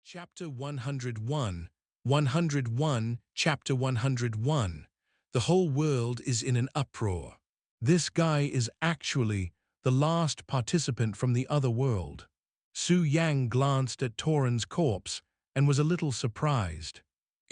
Chapter 101, 101, Chapter 101. The whole world is in an uproar. This guy is actually the last participant from the other world. Su Yang glanced at Torin's corpse and was a little surprised.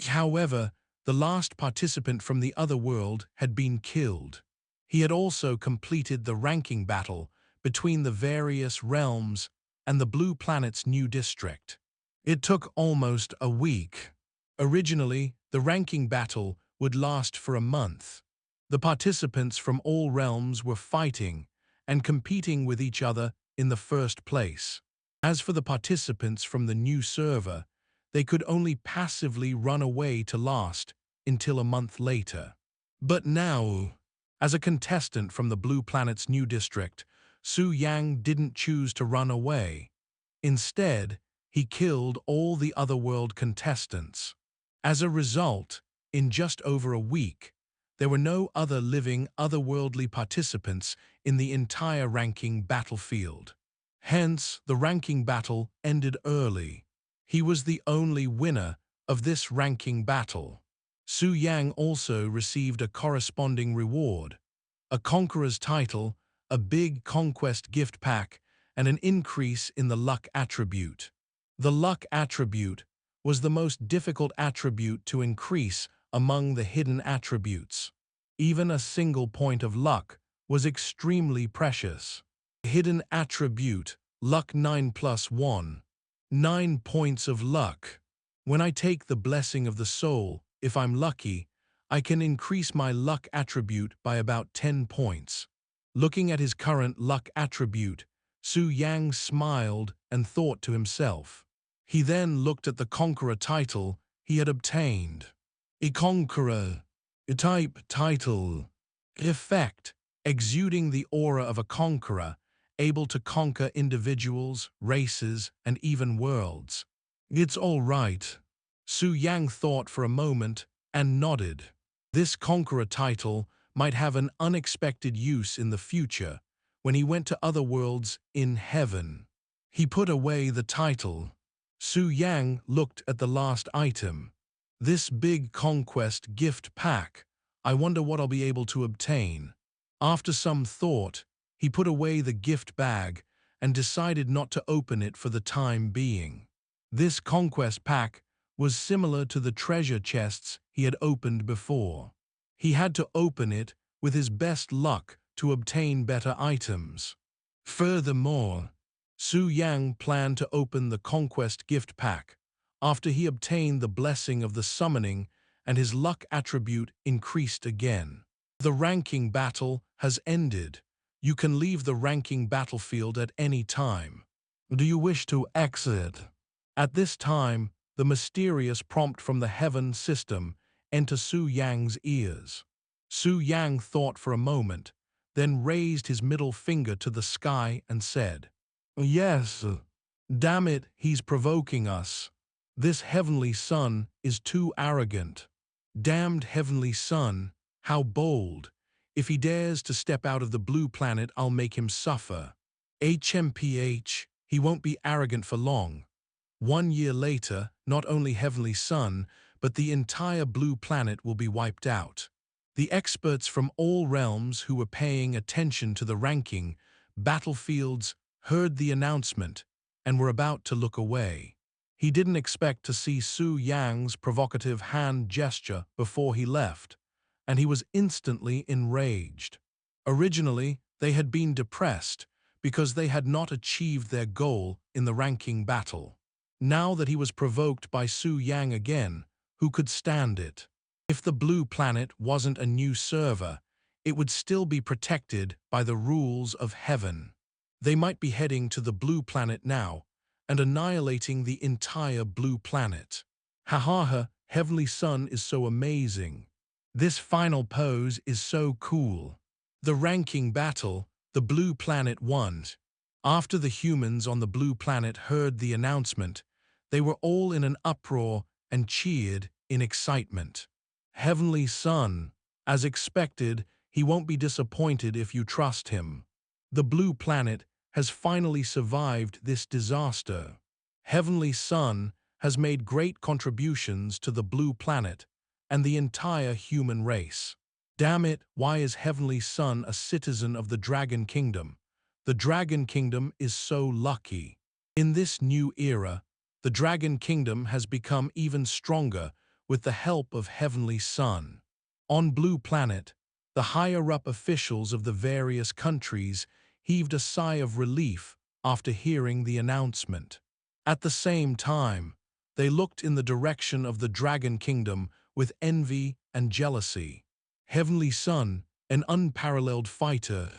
However, the last participant from the other world had been killed. He had also completed the ranking battle between the various realms and the Blue Planet's new district. It took almost a week. Originally, the ranking battle would last for a month. The participants from all realms were fighting and competing with each other in the first place. As for the participants from the new server, they could only passively run away to last until a month later. But now, as a contestant from the Blue Planet's new district, Su Yang didn't choose to run away. Instead, he killed all the otherworld contestants. As a result, in just over a week, there were no other living otherworldly participants in the entire ranking battlefield. Hence, the ranking battle ended early. He was the only winner of this ranking battle. Su Yang also received a corresponding reward, a conqueror's title, a big conquest gift pack, and an increase in the luck attribute. The luck attribute was the most difficult attribute to increase among the hidden attributes. Even a single point of luck was extremely precious. Hidden attribute, luck 9+1. 9 points of luck. When I take the blessing of the soul, if I'm lucky, I can increase my luck attribute by about 10 points. Looking at his current luck attribute, Su Yang smiled and thought to himself. He then looked at the conqueror title he had obtained. A conqueror. A type title. Effect. Exuding the aura of a conqueror, able to conquer individuals, races, and even worlds. It's all right. Su Yang thought for a moment and nodded. This conqueror title might have an unexpected use in the future when he went to other worlds in heaven. He put away the title. Su Yang looked at the last item. This big conquest gift pack. I wonder what I'll be able to obtain. After some thought, he put away the gift bag and decided not to open it for the time being. This conquest pack was similar to the treasure chests he had opened before. He had to open it with his best luck to obtain better items. Furthermore, Su Yang planned to open the Conquest gift pack after he obtained the blessing of the summoning and his luck attribute increased again. The ranking battle has ended. You can leave the ranking battlefield at any time. Do you wish to exit? At this time, the mysterious prompt from the heaven system entered Su Yang's ears. Su Yang thought for a moment, then raised his middle finger to the sky and said, "Yes, damn it, he's provoking us. This heavenly son is too arrogant. Damned heavenly son, how bold. If he dares to step out of the Blue Planet, I'll make him suffer. HMPH, he won't be arrogant for long." 1 year later, not only heavenly son, but the entire Blue Planet will be wiped out. The experts from all realms who were paying attention to the ranking battlefields heard the announcement and were about to look away. He didn't expect to see Su Yang's provocative hand gesture before he left, and he was instantly enraged. Originally, they had been depressed because they had not achieved their goal in the ranking battle. Now that he was provoked by Su Yang again, who could stand it? If the Blue Planet wasn't a new server, it would still be protected by the rules of heaven. They might be heading to the Blue Planet now and annihilating the entire Blue Planet. Ha, Heavenly Son is so amazing. This final pose is so cool. The ranking battle, the Blue Planet won. After the humans on the Blue Planet heard the announcement, they were all in an uproar and cheered in excitement. Heavenly Son, as expected, he won't be disappointed if you trust him. The Blue Planet has finally survived this disaster. Heavenly Son, has made great contributions to the blue planet and the entire human race. Damn it, why is Heavenly Son a citizen of the Dragon Kingdom? The Dragon Kingdom is so lucky. In this new era, the Dragon Kingdom has become even stronger with the help of Heavenly Son. On Blue Planet, the higher-up officials of the various countries heaved a sigh of relief after hearing the announcement. At the same time, they looked in the direction of the Dragon Kingdom with envy and jealousy. Heavenly Son, an unparalleled fighter.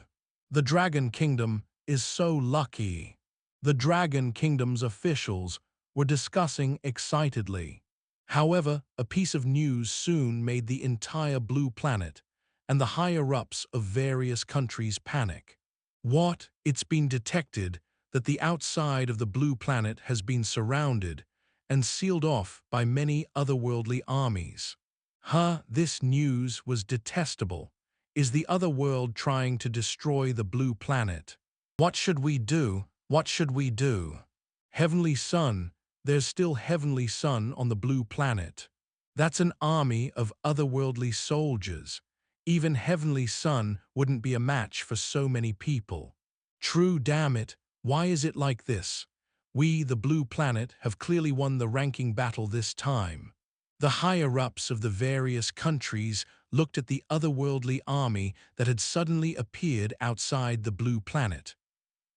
The Dragon Kingdom is so lucky. The Dragon Kingdom's officials were discussing excitedly. However, a piece of news soon made the entire Blue Planet and the higher-ups of various countries panic. What? It's been detected that the outside of the Blue Planet has been surrounded and sealed off by many otherworldly armies. This news was detestable. Is the other world trying to destroy the Blue Planet? What should we do? What should we do? Heavenly Son, there's still Heavenly Son on the Blue Planet. That's an army of otherworldly soldiers. Even Heavenly Son wouldn't be a match for so many people. True, damn it, why is it like this? We, the Blue Planet, have clearly won the ranking battle this time. The higher-ups of the various countries looked at the otherworldly army that had suddenly appeared outside the Blue Planet.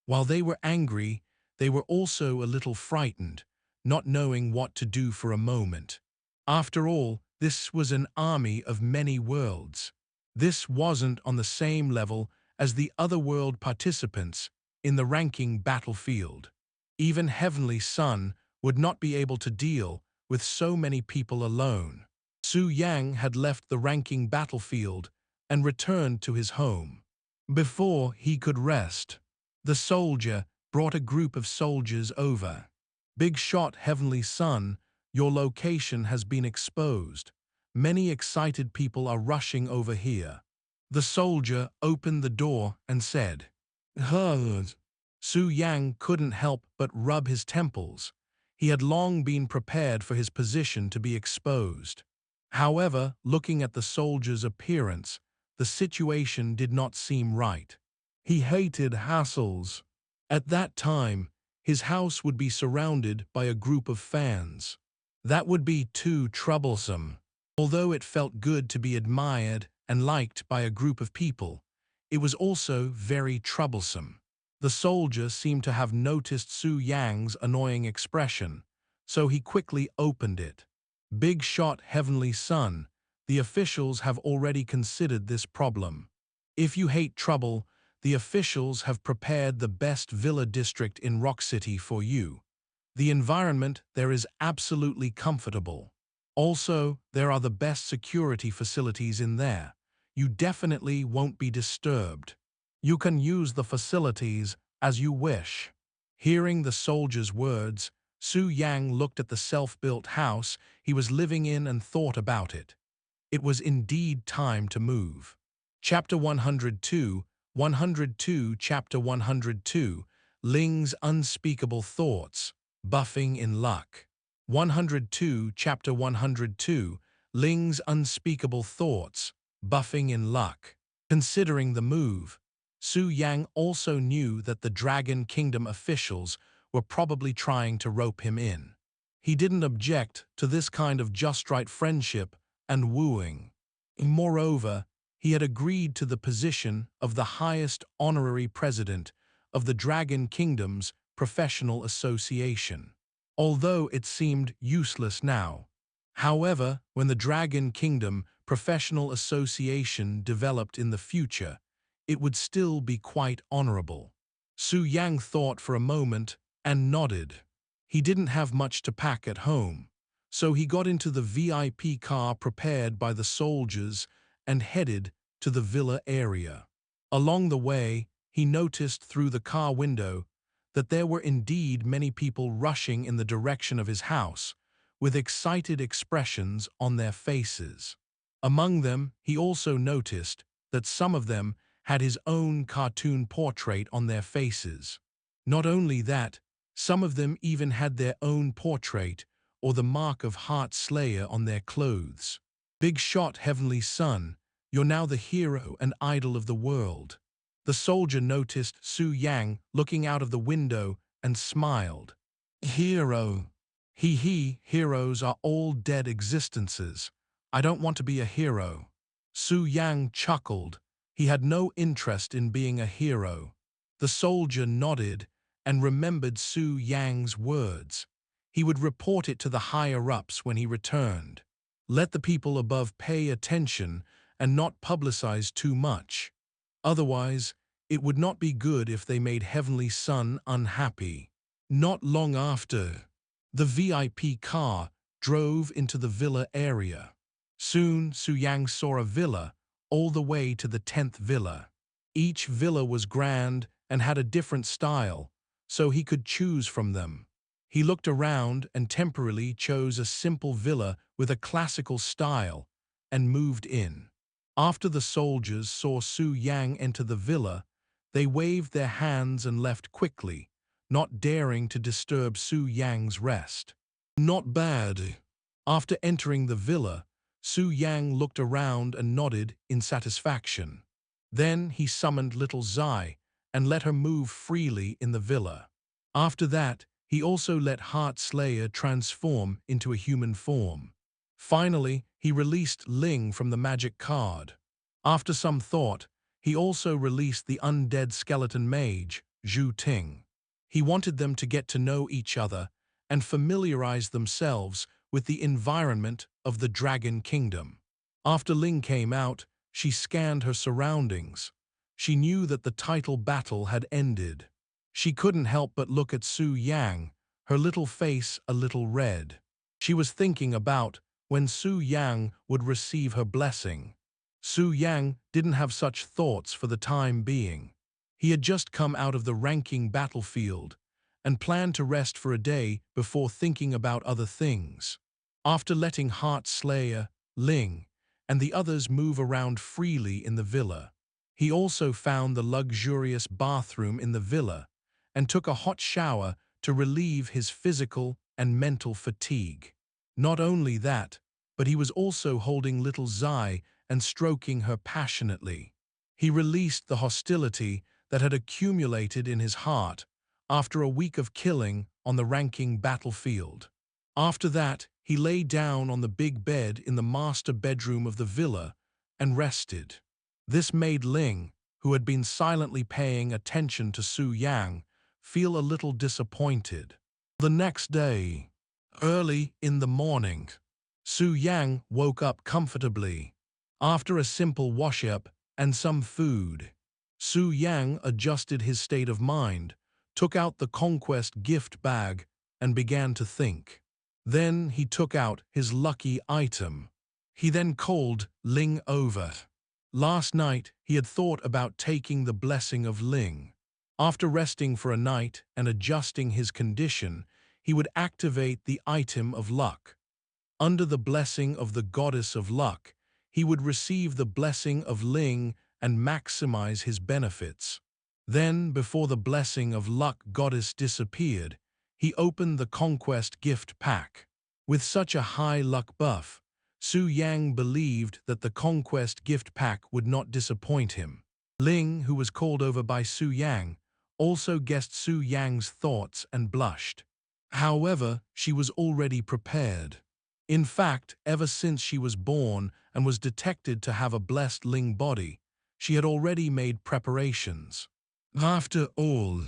While they were angry, they were also a little frightened, not knowing what to do for a moment. After all, this was an army of many worlds. This wasn't on the same level as the otherworld participants in the ranking battlefield. Even Heavenly Son would not be able to deal with so many people alone. Su Yang had left the ranking battlefield and returned to his home. Before he could rest, the soldier brought a group of soldiers over. Big shot, Heavenly Son, your location has been exposed. Many excited people are rushing over here. The soldier opened the door and said, Su Yang couldn't help but rub his temples. He had long been prepared for his position to be exposed. However, looking at the soldier's appearance, the situation did not seem right. He hated hassles. At that time, his house would be surrounded by a group of fans. That would be too troublesome. Although it felt good to be admired and liked by a group of people, it was also very troublesome. The soldier seemed to have noticed Su Yang's annoying expression, so he quickly opened it. Big shot, Heavenly Son, the officials have already considered this problem. If you hate trouble, the officials have prepared the best villa district in Rock City for you. The environment there is absolutely comfortable. Also, there are the best security facilities in there. You definitely won't be disturbed. You can use the facilities as you wish. Hearing the soldier's words, Su Yang looked at the self-built house he was living in and thought about it. It was indeed time to move. Chapter 102, Chapter 102, Ling's Unspeakable Thoughts, Buffing in Luck. 102, Chapter 102, Ling's Unspeakable Thoughts, Buffing in Luck. Considering the move, Su Yang also knew that the Dragon Kingdom officials were probably trying to rope him in. He didn't object to this kind of just-right friendship and wooing. Moreover, he had agreed to the position of the highest honorary president of the Dragon Kingdom's professional association. Although it seemed useless now. However, when the Dragon Kingdom Professional Association developed in the future, it would still be quite honorable. Su Yang thought for a moment and nodded. He didn't have much to pack at home, so he got into the VIP car prepared by the soldiers and headed to the villa area. Along the way, he noticed through the car window that there were indeed many people rushing in the direction of his house, with excited expressions on their faces. Among them, he also noticed that some of them had his own cartoon portrait on their faces. Not only that, some of them even had their own portrait or the mark of Heart Slayer on their clothes. Big shot, heavenly son, you're now the hero and idol of the world. The soldier noticed Su Yang looking out of the window and smiled. Hero. Heroes are all dead existences. I don't want to be a hero. Su Yang chuckled. He had no interest in being a hero. The soldier nodded and remembered Su Yang's words. He would report it to the higher-ups when he returned. Let the people above pay attention and not publicize too much. Otherwise, it would not be good if they made Heavenly Son unhappy. Not long after, the VIP car drove into the villa area. Soon, Su Yang saw a villa all the way to the 10th villa. Each villa was grand and had a different style, so he could choose from them. He looked around and temporarily chose a simple villa with a classical style and moved in. After the soldiers saw Su Yang enter the villa, they waved their hands and left quickly, not daring to disturb Su Yang's rest. Not bad. After entering the villa, Su Yang looked around and nodded in satisfaction. Then he summoned little Zai and let her move freely in the villa. After that, he also let Heart Slayer transform into a human form. Finally, he released Ling from the magic card. After some thought, he also released the undead skeleton mage, Zhu Ting. He wanted them to get to know each other and familiarize themselves with the environment of the Dragon Kingdom. After Ling came out, she scanned her surroundings. She knew that the title battle had ended. She couldn't help but look at Su Yang, her little face a little red. She was thinking about when Su Yang would receive her blessing. Su Yang didn't have such thoughts for the time being. He had just come out of the ranking battlefield and planned to rest for a day before thinking about other things. After letting Heart Slayer, Ling, and the others move around freely in the villa, he also found the luxurious bathroom in the villa and took a hot shower to relieve his physical and mental fatigue. Not only that, but he was also holding little Zai and stroking her passionately. He released the hostility that had accumulated in his heart after a week of killing on the ranking battlefield. After that, he lay down on the big bed in the master bedroom of the villa and rested. This made Ling, who had been silently paying attention to Su Yang, feel a little disappointed. The next day, early in the morning, Su Yang woke up comfortably. After a simple wash-up and some food, Su Yang adjusted his state of mind, took out the Conquest gift bag, and began to think. Then he took out his lucky item. He then called Ling over. Last night, he had thought about taking the blessing of Ling. After resting for a night and adjusting his condition, he would activate the item of luck. Under the blessing of the goddess of luck, he would receive the blessing of Ling and maximize his benefits. Then, before the blessing of luck goddess disappeared, he opened the Conquest gift pack. With such a high luck buff, Su Yang believed that the Conquest gift pack would not disappoint him. Ling, who was called over by Su Yang, also guessed Su Yang's thoughts and blushed. However, she was already prepared. In fact, ever since she was born and was detected to have a blessed Ling body, she had already made preparations. After all,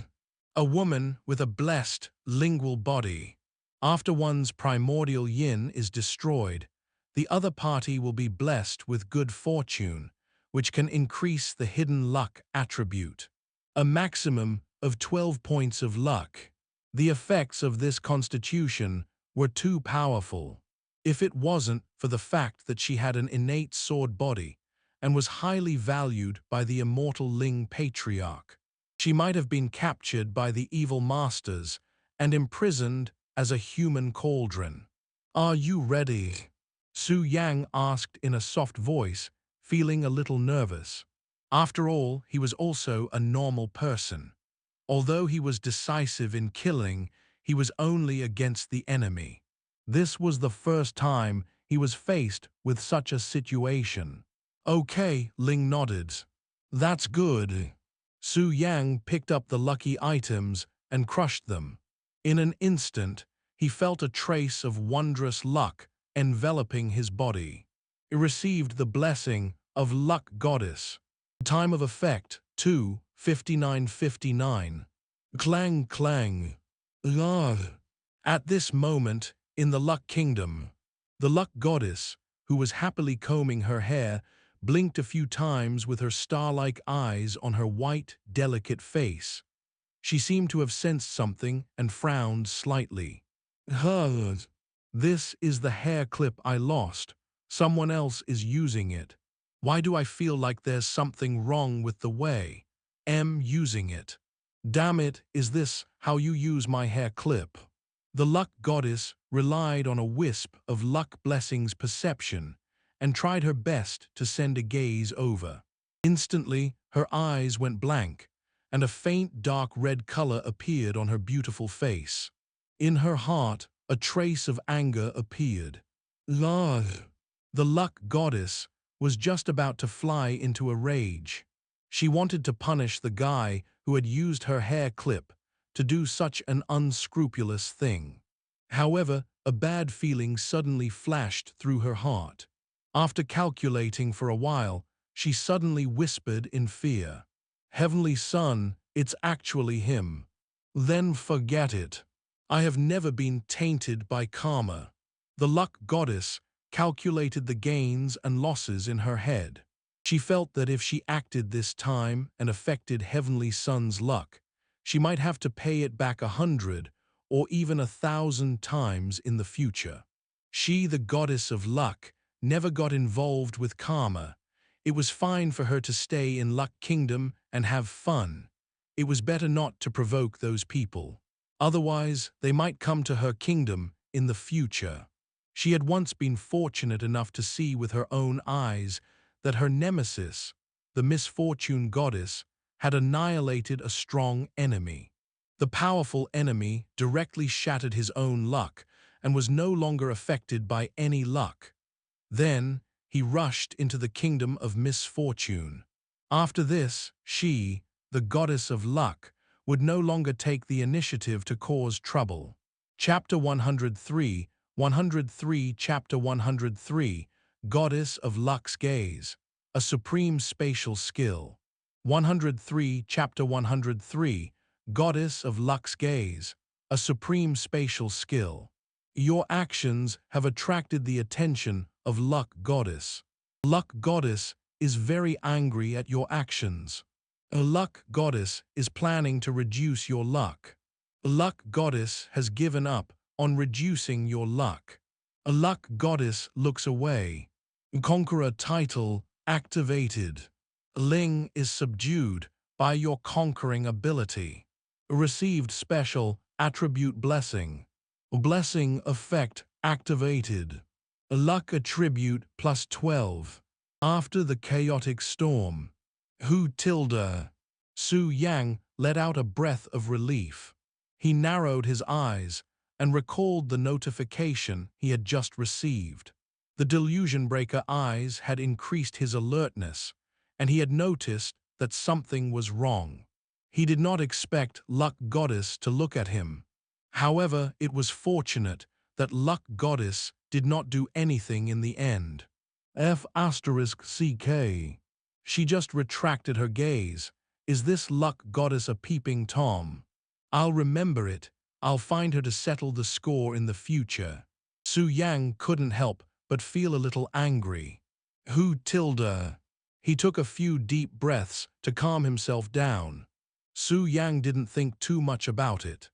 a woman with a blessed lingual body. After one's primordial yin is destroyed, the other party will be blessed with good fortune, which can increase the hidden luck attribute. A maximum of 12 points of luck. The effects of this constitution were too powerful. If it wasn't for the fact that she had an innate sword body and was highly valued by the immortal Ling patriarch, she might have been captured by the evil masters and imprisoned as a human cauldron. "Are you ready?" Su Yang asked in a soft voice, feeling a little nervous. After all, he was also a normal person. Although he was decisive in killing, he was only against the enemy. This was the first time he was faced with such a situation. Okay, Ling nodded. That's good. Su Yang picked up the lucky items and crushed them. In an instant, he felt a trace of wondrous luck enveloping his body. He received the blessing of Luck Goddess. Time of effect, 2:59:59. Clang clang. Ah. At this moment, in the Luck Kingdom, the Luck Goddess, who was happily combing her hair, blinked a few times with her star-like eyes on her white, delicate face. She seemed to have sensed something and frowned slightly. This is the hair clip I lost. Someone else is using it. Why do I feel like there's something wrong with the way I'm using it? Damn it, is this how you use my hair clip? The Luck Goddess relied on a wisp of Luck Blessing's perception and tried her best to send a gaze over. Instantly, her eyes went blank, and a faint dark red color appeared on her beautiful face. In her heart, a trace of anger appeared. Ugh. The Luck Goddess was just about to fly into a rage. She wanted to punish the guy who had used her hair clip to do such an unscrupulous thing. However, a bad feeling suddenly flashed through her heart. After calculating for a while, she suddenly whispered in fear, "Heavenly Son, it's actually him." Then forget it. I have never been tainted by karma. The Luck Goddess calculated the gains and losses in her head. She felt that if she acted this time and affected Heavenly Son's luck, she might have to pay it back 100 or even 1,000 times in the future. She, the goddess of luck, never got involved with karma. It was fine for her to stay in Luck Kingdom and have fun. It was better not to provoke those people. Otherwise, they might come to her kingdom in the future. She had once been fortunate enough to see with her own eyes that her nemesis, the misfortune goddess, had annihilated a strong enemy. The powerful enemy directly shattered his own luck and was no longer affected by any luck. Then he rushed into the kingdom of misfortune. After this, she, the goddess of luck, would no longer take the initiative to cause trouble. Chapter 103, 103 Chapter 103, Goddess of Luck's Gaze, a Supreme Spatial Skill. 103 Chapter 103, Goddess of Luck's Gaze, a Supreme Spatial Skill. Your actions have attracted the attention of Luck Goddess. Luck Goddess is very angry at your actions. A Luck Goddess is planning to reduce your luck. A Luck Goddess has given up on reducing your luck. A Luck Goddess looks away. Conqueror title activated. Ling is subdued by your conquering ability. Received special attribute blessing. Blessing effect activated. Luck attribute +12. After the chaotic storm. Hu tilde. Su Yang let out a breath of relief. He narrowed his eyes and recalled the notification he had just received. The delusion breaker eyes had increased his alertness, and he had noticed that something was wrong. He did not expect Luck Goddess to look at him. However, it was fortunate that Luck Goddess did not do anything in the end. F***CK. She just retracted her gaze. Is this Luck Goddess a peeping Tom? I'll remember it. I'll find her to settle the score in the future. Su Yang couldn't help but feel a little angry. Hu tilde. He took a few deep breaths to calm himself down. Su Yang didn't think too much about it.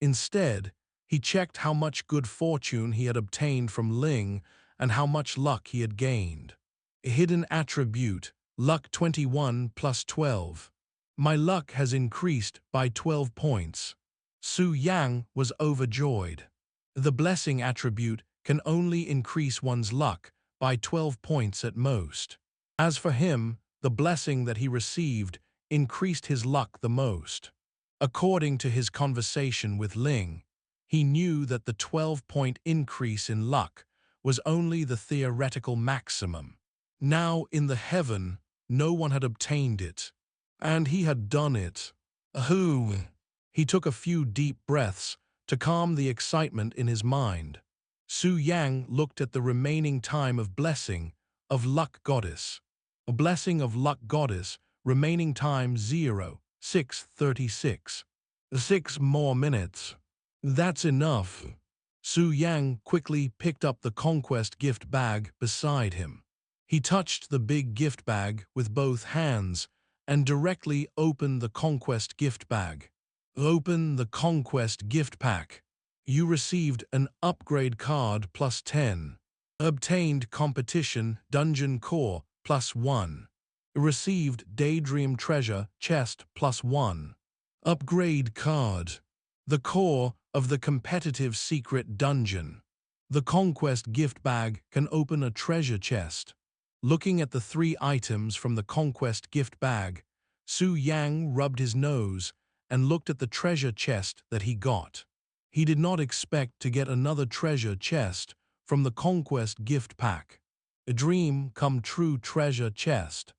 Instead, he checked how much good fortune he had obtained from Ling and how much luck he had gained. A hidden attribute, luck 21 +12. My luck has increased by 12 points. Su Yang was overjoyed. The blessing attribute can only increase one's luck by 12 points at most. As for him, the blessing that he received increased his luck the most. According to his conversation with Ling, He knew that the 12-point increase in luck was only the theoretical maximum. Now, in the heaven, no one had obtained it. And he had done it. Who? He took a few deep breaths to calm the excitement in his mind. Su Yang looked at the remaining time of blessing of luck goddess. A blessing of luck goddess, remaining time 0, 6:36. 6 more minutes. That's enough. Su Yang quickly picked up the conquest gift bag beside him. He touched the big gift bag with both hands and directly opened the conquest gift bag. Open the conquest gift pack. You received an upgrade card plus 10. Obtained competition dungeon core plus 1. Received daydream treasure chest plus 1. Upgrade card. The core of the competitive secret dungeon. The conquest gift bag can open a treasure chest. Looking at the 3 items from the conquest gift bag, Su Yang rubbed his nose and looked at the treasure chest that he got. He did not expect to get another treasure chest from the conquest gift pack. A dream come true treasure chest.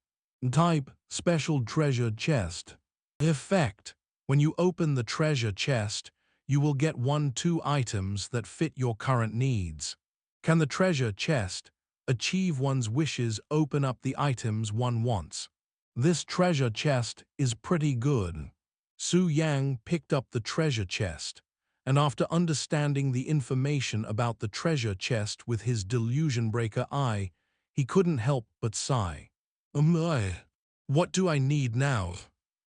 Type special treasure chest. Effect. When you open the treasure chest, you will get 1-2 items that fit your current needs. Can the treasure chest achieve one's wishes? Open up the items one wants. This treasure chest is pretty good. Su Yang picked up the treasure chest, and after understanding the information about the treasure chest with his delusion breaker eye, he couldn't help but sigh. What do I need now?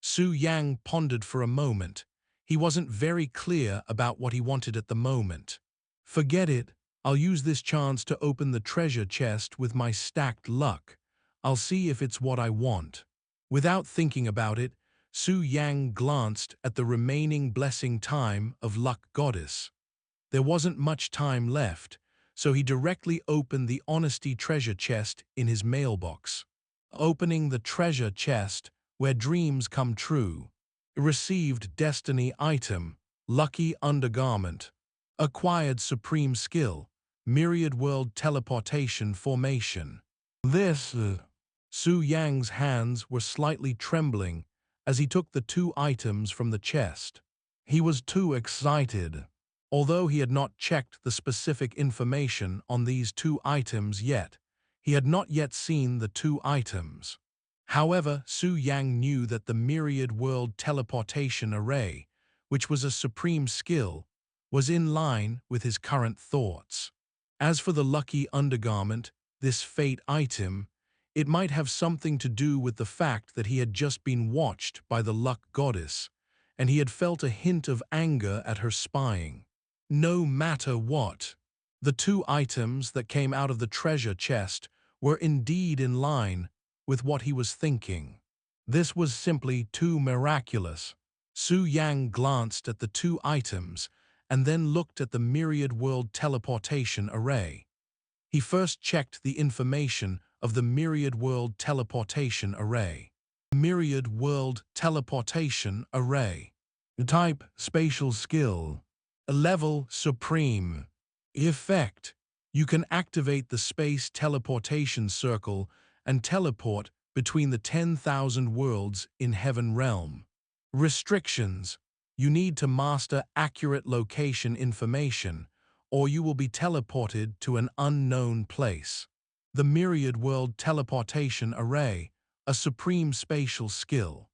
Su Yang pondered for a moment. He wasn't very clear about what he wanted at the moment. Forget it. I'll use this chance to open the treasure chest with my stacked luck. I'll see if it's what I want. Without thinking about it, Su Yang glanced at the remaining blessing time of luck goddess. There wasn't much time left, so he directly opened the honesty treasure chest in his mailbox. Opening the treasure chest, where dreams come true. Received destiny item, lucky undergarment. Acquired supreme skill, myriad world teleportation formation. Su Yang's hands were slightly trembling as he took the 2 items from the chest. He was too excited. Although he had not checked the specific information on these 2 items yet, he had not yet seen the 2 items. However, Su Yang knew that the myriad world teleportation array, which was a supreme skill, was in line with his current thoughts. As for the lucky undergarment, this fate item, it might have something to do with the fact that he had just been watched by the luck goddess, and he had felt a hint of anger at her spying. No matter what, the 2 items that came out of the treasure chest were indeed in line with what he was thinking. This was simply too miraculous. Su Yang glanced at the 2 items and then looked at the myriad world teleportation array. He first checked the information of the myriad world teleportation array. Myriad world teleportation array. Type spatial skill. Level supreme. Effect. You can activate the space teleportation circle and teleport between the 10,000 worlds in Heaven Realm. Restrictions. You need to master accurate location information, or you will be teleported to an unknown place. The Myriad World Teleportation Array, a supreme spatial skill.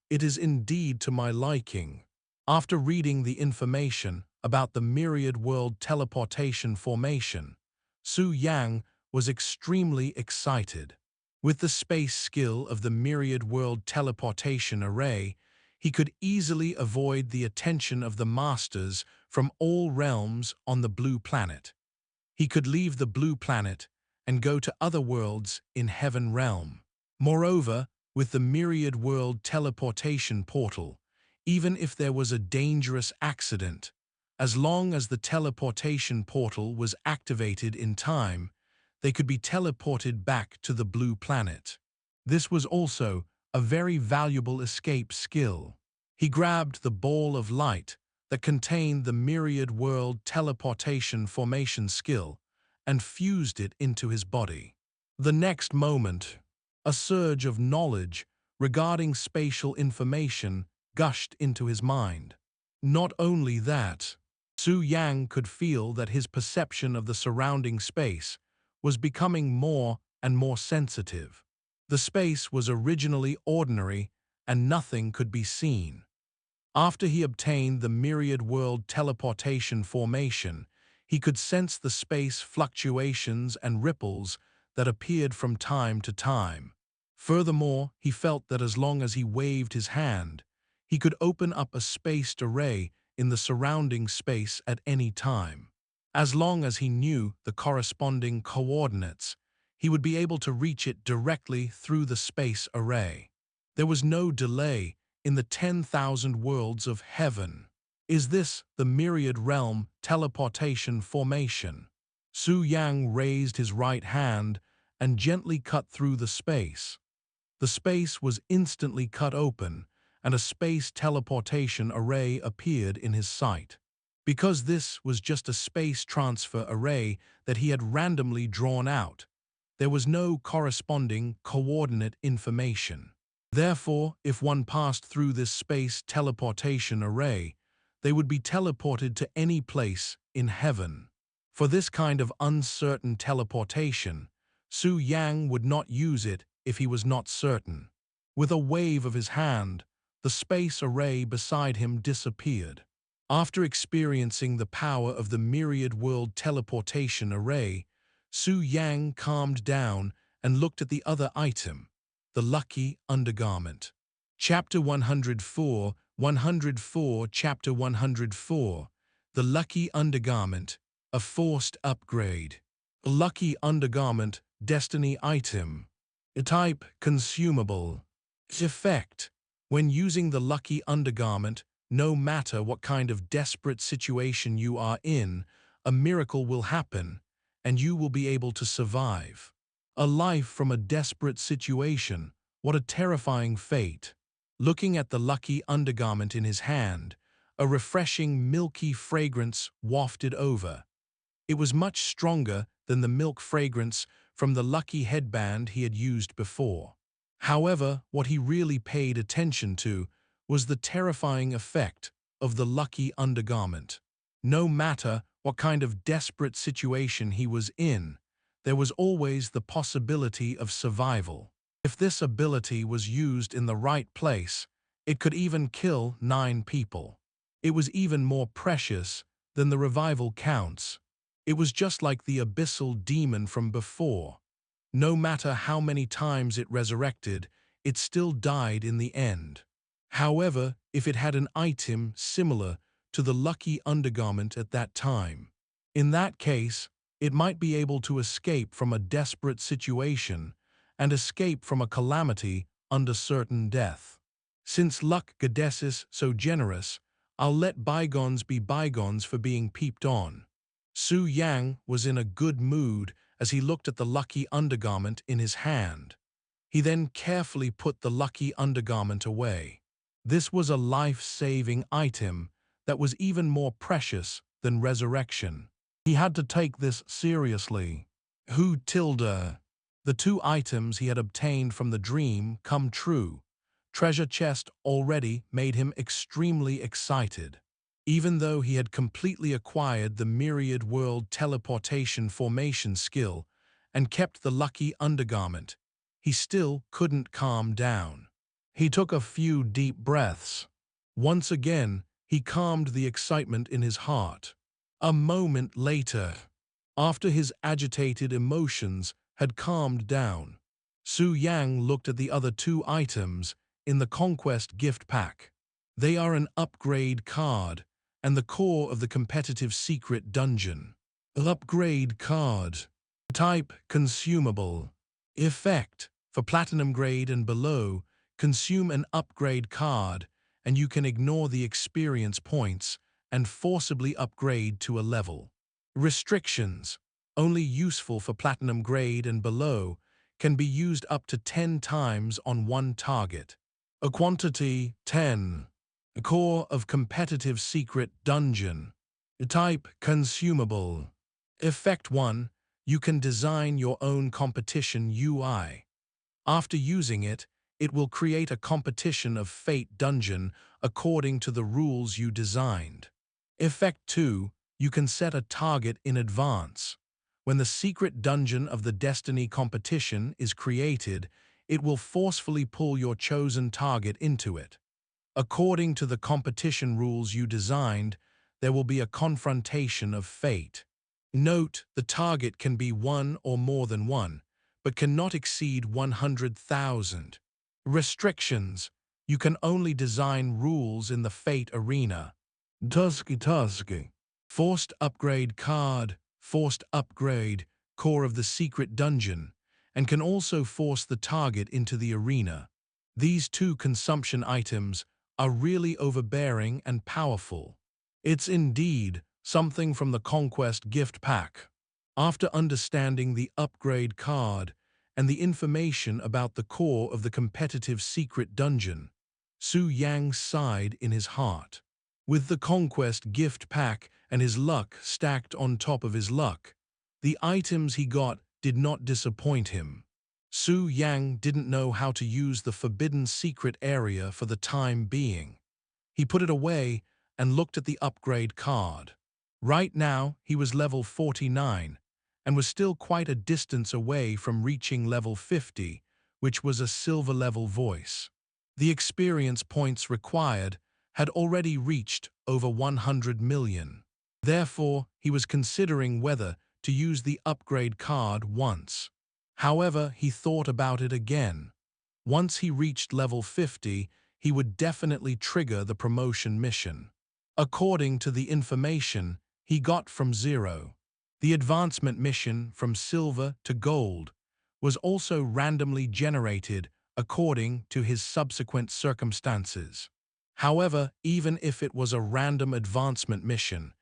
It is indeed to my liking. After reading the information about the Myriad World Teleportation Formation, Su Yang was extremely excited. With the space skill of the Myriad World Teleportation Array, he could easily avoid the attention of the masters from all realms on the blue planet. He could leave the blue planet and go to other worlds in Heaven Realm. Moreover, with the Myriad World Teleportation Portal, even if there was a dangerous accident, as long as the teleportation portal was activated in time, they could be teleported back to the blue planet. This was also a very valuable escape skill. He grabbed the ball of light that contained the myriad world teleportation formation skill and fused it into his body. The next moment, a surge of knowledge regarding spatial information gushed into his mind. Not only that, Su Yang could feel that his perception of the surrounding space was becoming more and more sensitive. The space was originally ordinary and nothing could be seen. After he obtained the myriad world teleportation formation, he could sense the space fluctuations and ripples that appeared from time to time. Furthermore, he felt that as long as he waved his hand, he could open up a spaced array in the surrounding space at any time. As long as he knew the corresponding coordinates, he would be able to reach it directly through the space array. There was no delay in the 10,000 worlds of heaven. Is this the myriad realm teleportation formation? Su Yang raised his right hand and gently cut through the space. The space was instantly cut open, and a space teleportation array appeared in his sight. Because this was just a space transfer array that he had randomly drawn out, there was no corresponding coordinate information. Therefore, if one passed through this space teleportation array, they would be teleported to any place in heaven. For this kind of uncertain teleportation, Su Yang would not use it if he was not certain. With a wave of his hand, the space array beside him disappeared. After experiencing the power of the myriad world teleportation array, Su Yang calmed down and looked at the other item, the lucky undergarment. Chapter 104, 104, Chapter 104, the lucky undergarment, a forced upgrade. A lucky undergarment, destiny item. Type, consumable. Effect. When using the lucky undergarment, no matter what kind of desperate situation you are in, a miracle will happen, and you will be able to survive. A life from a desperate situation, what a terrifying fate. Looking at the lucky undergarment in his hand, a refreshing milky fragrance wafted over. It was much stronger than the milk fragrance from the lucky headband he had used before. However, what he really paid attention to was the terrifying effect of the lucky undergarment. No matter what kind of desperate situation he was in, there was always the possibility of survival. If this ability was used in the right place, it could even kill 9 people. It was even more precious than the revival counts. It was just like the abyssal demon from before. No matter how many times it resurrected, it still died in the end. However, if it had an item similar to the lucky undergarment at that time, in that case, it might be able to escape from a desperate situation and escape from a calamity under certain death. Since luck goddesses so generous, I'll let bygones be bygones for being peeped on. Su Yang was in a good mood as he looked at the lucky undergarment in his hand. He then carefully put the lucky undergarment away. This was a life-saving item that was even more precious than resurrection. He had to take this seriously. Who tilde? The 2 items he had obtained from the dream come true. Treasure chest already made him extremely excited. Even though he had completely acquired the myriad world teleportation formation skill and kept the lucky undergarment, he still couldn't calm down. He took a few deep breaths. Once again, he calmed the excitement in his heart. A moment later, after his agitated emotions had calmed down, Su Yang looked at the other 2 items in the Conquest gift pack. They are an upgrade card and the core of the competitive secret dungeon. Upgrade card. Type, consumable. Effect. For platinum grade and below, consume an upgrade card and you can ignore the experience points and forcibly upgrade to a level. Restrictions. Only useful for platinum grade and below, can be used up to 10 times on one target. A quantity, 10. A core of competitive secret dungeon. Type consumable. Effect 1. You can design your own competition UI. After using it, it will create a competition of fate dungeon according to the rules you designed. Effect 2. You can set a target in advance. When the secret dungeon of the Destiny competition is created, it will forcefully pull your chosen target into it. According to the competition rules you designed, there will be a confrontation of fate. Note, the target can be one or more than one, but cannot exceed 100,000. Restrictions. You can only design rules in the fate arena. Tusky. Forced upgrade card. Forced upgrade, core of the secret dungeon, and can also force the target into the arena. These two consumption items are really overbearing and powerful. It's indeed something from the Conquest gift pack. After understanding the upgrade card and the information about the core of the competitive secret dungeon, Su Yang sighed in his heart. With the Conquest gift pack and his luck stacked on top of his luck, the items he got did not disappoint him. Su Yang didn't know how to use the forbidden secret area for the time being. He put it away and looked at the upgrade card. Right now, he was level 49 and was still quite a distance away from reaching level 50, which was a silver level voice. The experience points required had already reached over 100 million. Therefore, he was considering whether to use the upgrade card once. However, he thought about it again. Once he reached level 50, he would definitely trigger the promotion mission. According to the information he got from Zero, the advancement mission from silver to gold was also randomly generated according to his subsequent circumstances. However, even if it was a random advancement mission,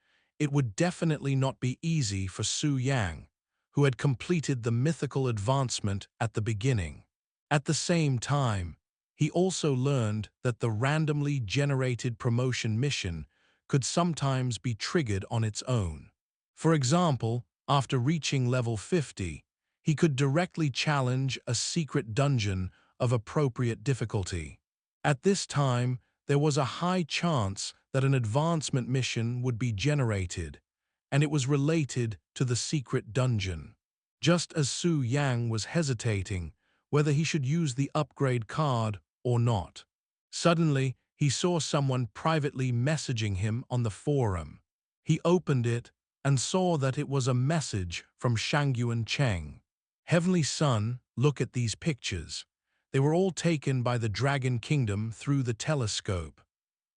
it would definitely not be easy for Su Yang, who had completed the mythical advancement at the beginning. At the same time, he also learned that the randomly generated promotion mission could sometimes be triggered on its own. For example, after reaching level 50, he could directly challenge a secret dungeon of appropriate difficulty. At this time, there was a high chance that an advancement mission would be generated, and it was related to the secret dungeon. Just as Su Yang was hesitating whether he should use the upgrade card or not, suddenly he saw someone privately messaging him on the forum. He opened it and saw that it was a message from Shangyuan Cheng. Heavenly Son, look at these pictures. They were all taken by the Dragon Kingdom through the telescope.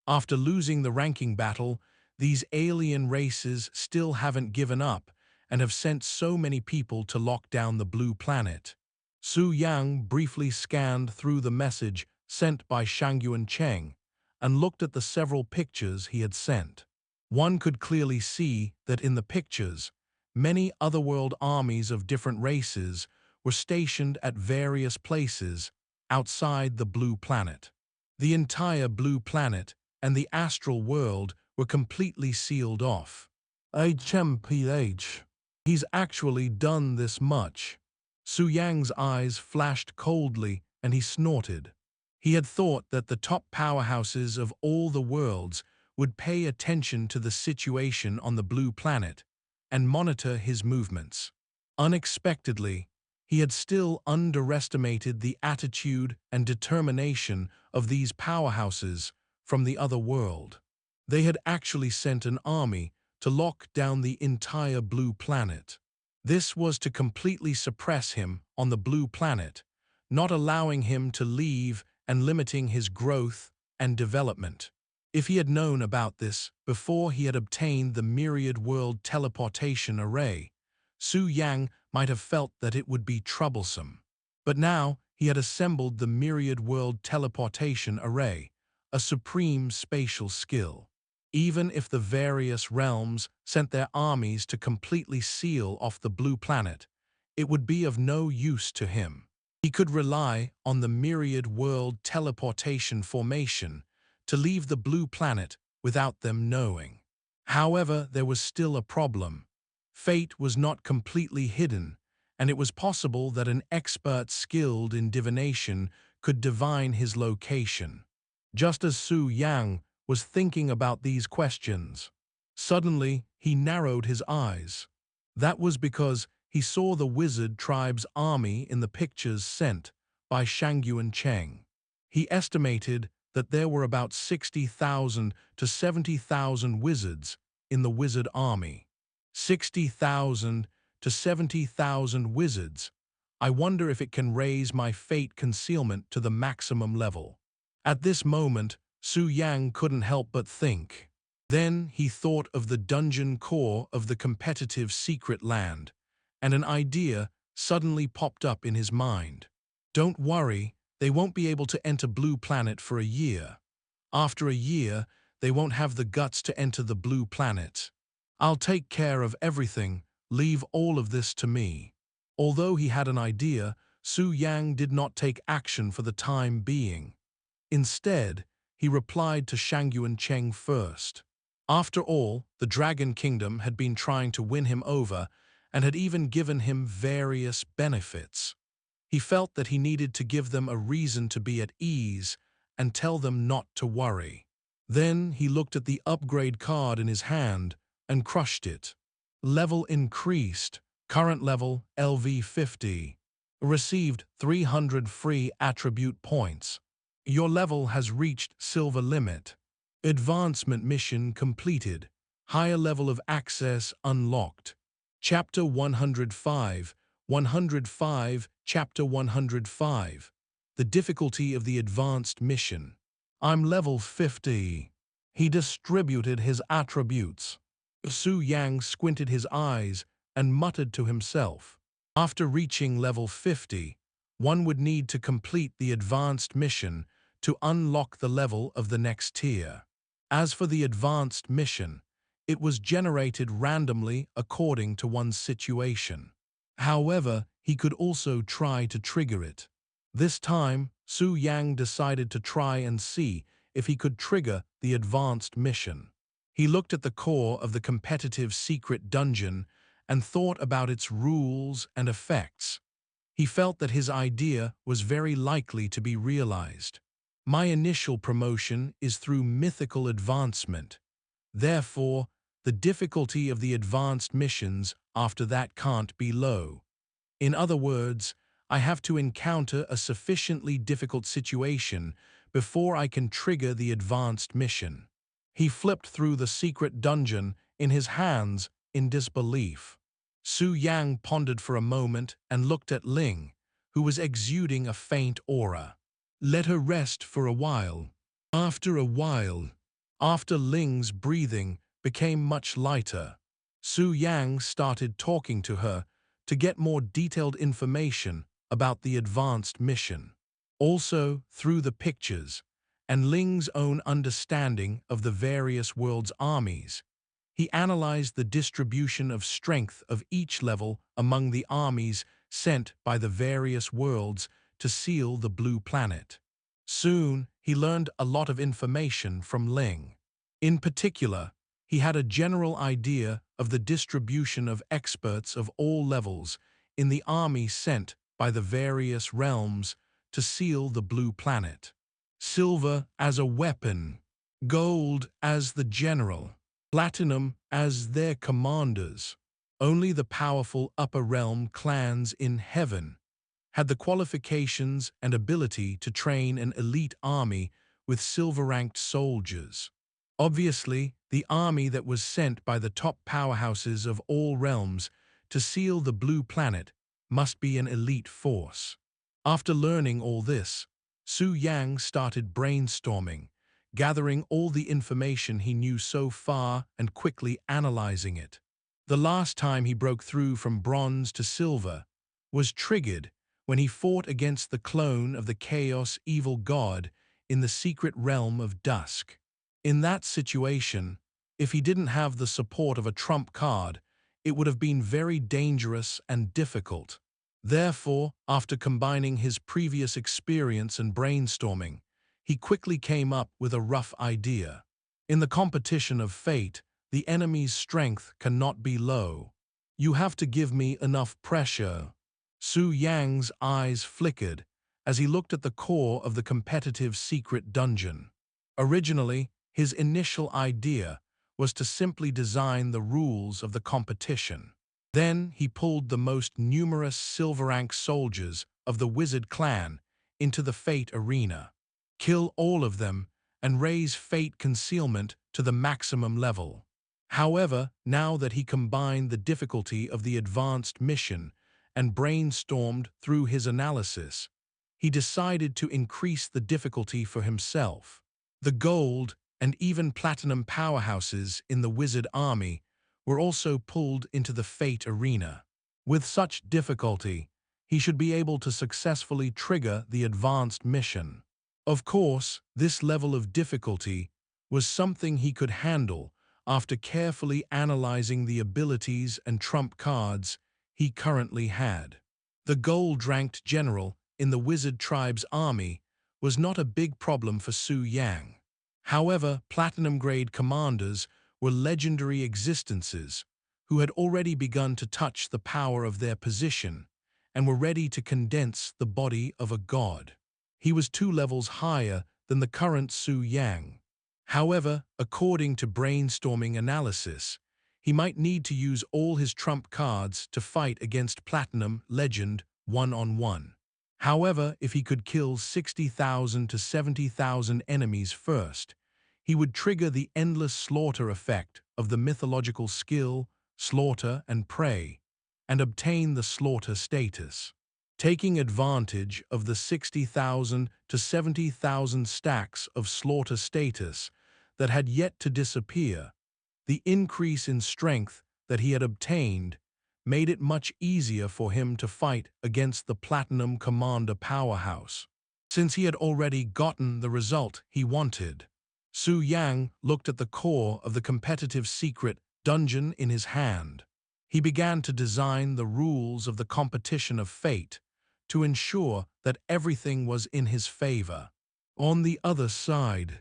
After losing the ranking battle, these alien races still haven't given up and have sent so many people to lock down the blue planet. Su Yang briefly scanned through the message sent by Shangyuan Cheng and looked at the several pictures he had sent. One could clearly see that in the pictures, many otherworld armies of different races were stationed at various places outside the blue planet. The entire blue planet and the astral world were completely sealed off. HMPH. He's actually done this much. Su Yang's eyes flashed coldly and he snorted. He had thought that the top powerhouses of all the worlds would pay attention to the situation on the blue planet and monitor his movements. Unexpectedly, he had still underestimated the attitude and determination of these powerhouses from the other world. They had actually sent an army to lock down the entire blue planet. This was to completely suppress him on the blue planet, not allowing him to leave and limiting his growth and development. If he had known about this before he had obtained the myriad world teleportation array, Su Yang might have felt that it would be troublesome. But now he had assembled the myriad world teleportation array, a supreme spatial skill. Even if the various realms sent their armies to completely seal off the blue planet, it would be of no use to him. He could rely on the myriad world teleportation formation to leave the blue planet without them knowing. However, there was still a problem. Fate was not completely hidden, and it was possible that an expert skilled in divination could divine his location. Just as Su Yang was thinking about these questions, suddenly he narrowed his eyes. That was because he saw the wizard tribe's army in the pictures sent by Shangyuan Cheng. He estimated that there were about 60,000 to 70,000 wizards in the wizard army. 60,000 to 70,000 wizards. I wonder if it can raise my fate concealment to the maximum level. At this moment, Su Yang couldn't help but think. Then he thought of the dungeon core of the competitive secret land, and an idea suddenly popped up in his mind. Don't worry, they won't be able to enter Blue Planet for a year. After a year, they won't have the guts to enter the Blue Planet. I'll take care of everything, leave all of this to me. Although he had an idea, Su Yang did not take action for the time being. Instead, he replied to Shangyuan Cheng first. After all, the Dragon Kingdom had been trying to win him over and had even given him various benefits. He felt that he needed to give them a reason to be at ease and tell them not to worry. Then he looked at the upgrade card in his hand and crushed it. Level increased. Current level LV50. Received 300 free attribute points. Your level has reached silver limit. Advancement mission completed. Higher level of access unlocked. Chapter 105. 105. Chapter 105. The difficulty of the advanced mission. I'm level 50. He distributed his attributes. Su Yang squinted his eyes and muttered to himself. After reaching level 50, one would need to complete the advanced mission to unlock the level of the next tier. As for the advanced mission, it was generated randomly according to one's situation. However, he could also try to trigger it. This time, Su Yang decided to try and see if he could trigger the advanced mission. He looked at the core of the competitive secret dungeon and thought about its rules and effects. He felt that his idea was very likely to be realized. My initial promotion is through mythical advancement. Therefore, the difficulty of the advanced missions after that can't be low. In other words, I have to encounter a sufficiently difficult situation before I can trigger the advanced mission. He flipped through the secret dungeon in his hands in disbelief. Su Yang pondered for a moment and looked at Ling, who was exuding a faint aura. Let her rest for a while. After Ling's breathing became much lighter, Su Yang started talking to her to get more detailed information about the advanced mission. Also, through the pictures and Ling's own understanding of the various worlds' armies, he analyzed the distribution of strength of each level among the armies sent by the various worlds to seal the Blue Planet. Soon, he learned a lot of information from Ling. In particular, he had a general idea of the distribution of experts of all levels in the army sent by the various realms to seal the Blue Planet. Silver as a weapon, gold as the general, platinum as their commanders. Only the powerful upper realm clans in heaven had the qualifications and ability to train an elite army with silver-ranked soldiers. Obviously, the army that was sent by the top powerhouses of all realms to seal the Blue Planet must be an elite force. After learning all this, Su Yang started brainstorming, gathering all the information he knew so far and quickly analyzing it. The last time he broke through from bronze to silver was triggered when he fought against the clone of the Chaos Evil God in the secret realm of Dusk. In that situation, if he didn't have the support of a trump card, it would have been very dangerous and difficult. Therefore, after combining his previous experience and brainstorming, he quickly came up with a rough idea. In the competition of fate, the enemy's strength cannot be low. You have to give me enough pressure. Su Yang's eyes flickered as he looked at the core of the competitive secret dungeon. Originally, his initial idea was to simply design the rules of the competition. Then he pulled the most numerous silver rank soldiers of the wizard clan into the fate arena. Kill all of them and raise fate concealment to the maximum level. However, now that he combined the difficulty of the advanced mission and brainstormed through his analysis, he decided to increase the difficulty for himself. The gold and even platinum powerhouses in the wizard army were also pulled into the fate arena. With such difficulty, he should be able to successfully trigger the advanced mission. Of course, this level of difficulty was something he could handle after carefully analyzing the abilities and trump cards he currently had. The gold-ranked general in the wizard tribe's army was not a big problem for Su Yang. However, platinum-grade commanders were legendary existences who had already begun to touch the power of their position and were ready to condense the body of a god. He was 2 levels higher than the current Su Yang. However, according to brainstorming analysis, he might need to use all his trump cards to fight against Platinum Legend one-on-one. However, if he could kill 60,000 to 70,000 enemies first, he would trigger the endless slaughter effect of the mythological skill, slaughter and prey, and obtain the slaughter status. Taking advantage of the 60,000 to 70,000 stacks of slaughter status that had yet to disappear, the increase in strength that he had obtained made it much easier for him to fight against the Platinum Commander powerhouse. Since he had already gotten the result he wanted, Su Yang looked at the core of the competitive secret dungeon in his hand. He began to design the rules of the competition of fate to ensure that everything was in his favor. On the other side,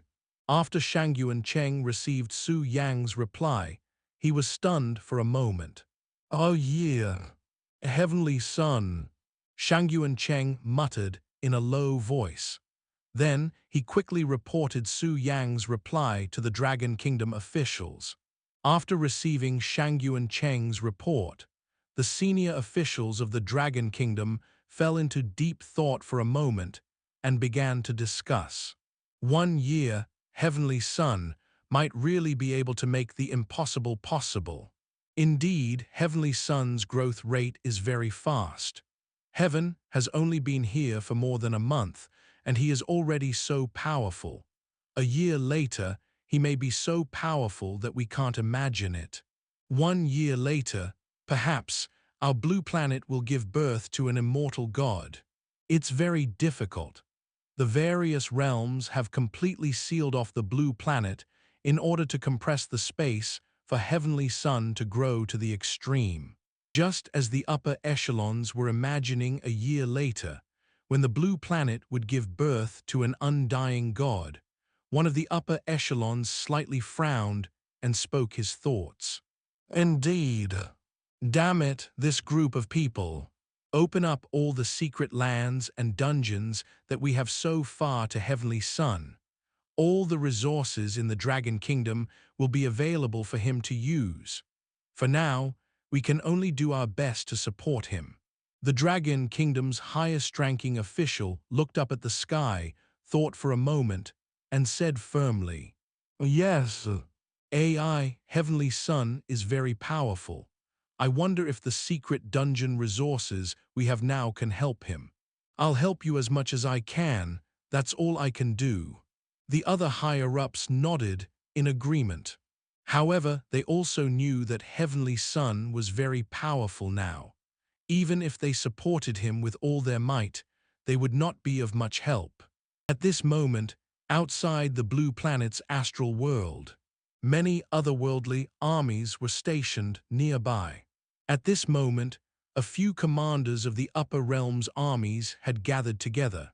after Shangyuan Cheng received Su Yang's reply, he was stunned for a moment. "Oh yeah, heavenly son," Shangyuan Cheng muttered in a low voice. Then he quickly reported Su Yang's reply to the Dragon Kingdom officials. After receiving Shangyuan Cheng's report, the senior officials of the Dragon Kingdom fell into deep thought for a moment and began to discuss. 1 year, Heavenly Son might really be able to make the impossible possible. Indeed, Heavenly Son's growth rate is very fast. Heaven has only been here for more than a month, and he is already so powerful. A year later, he may be so powerful that we can't imagine it. 1 year later, perhaps, our blue planet will give birth to an immortal god. It's very difficult. The various realms have completely sealed off the blue planet in order to compress the space for Heavenly Son to grow to the extreme. Just as the upper echelons were imagining a year later, when the blue planet would give birth to an undying god, one of the upper echelons slightly frowned and spoke his thoughts. Indeed. Damn it, this group of people. Open up all the secret lands and dungeons that we have so far to Heavenly Son. All the resources in the Dragon Kingdom will be available for him to use. For now, we can only do our best to support him. The Dragon Kingdom's highest-ranking official looked up at the sky, thought for a moment, and said firmly, "Yes, AI, Heavenly Son, is very powerful. I wonder if the secret dungeon resources we have now can help him. I'll help you as much as I can, that's all I can do." The other higher-ups nodded in agreement. However, they also knew that Heavenly Son was very powerful now. Even if they supported him with all their might, they would not be of much help. At this moment, outside the blue planet's astral world, many otherworldly armies were stationed nearby. At this moment, a few commanders of the upper realms armies had gathered together.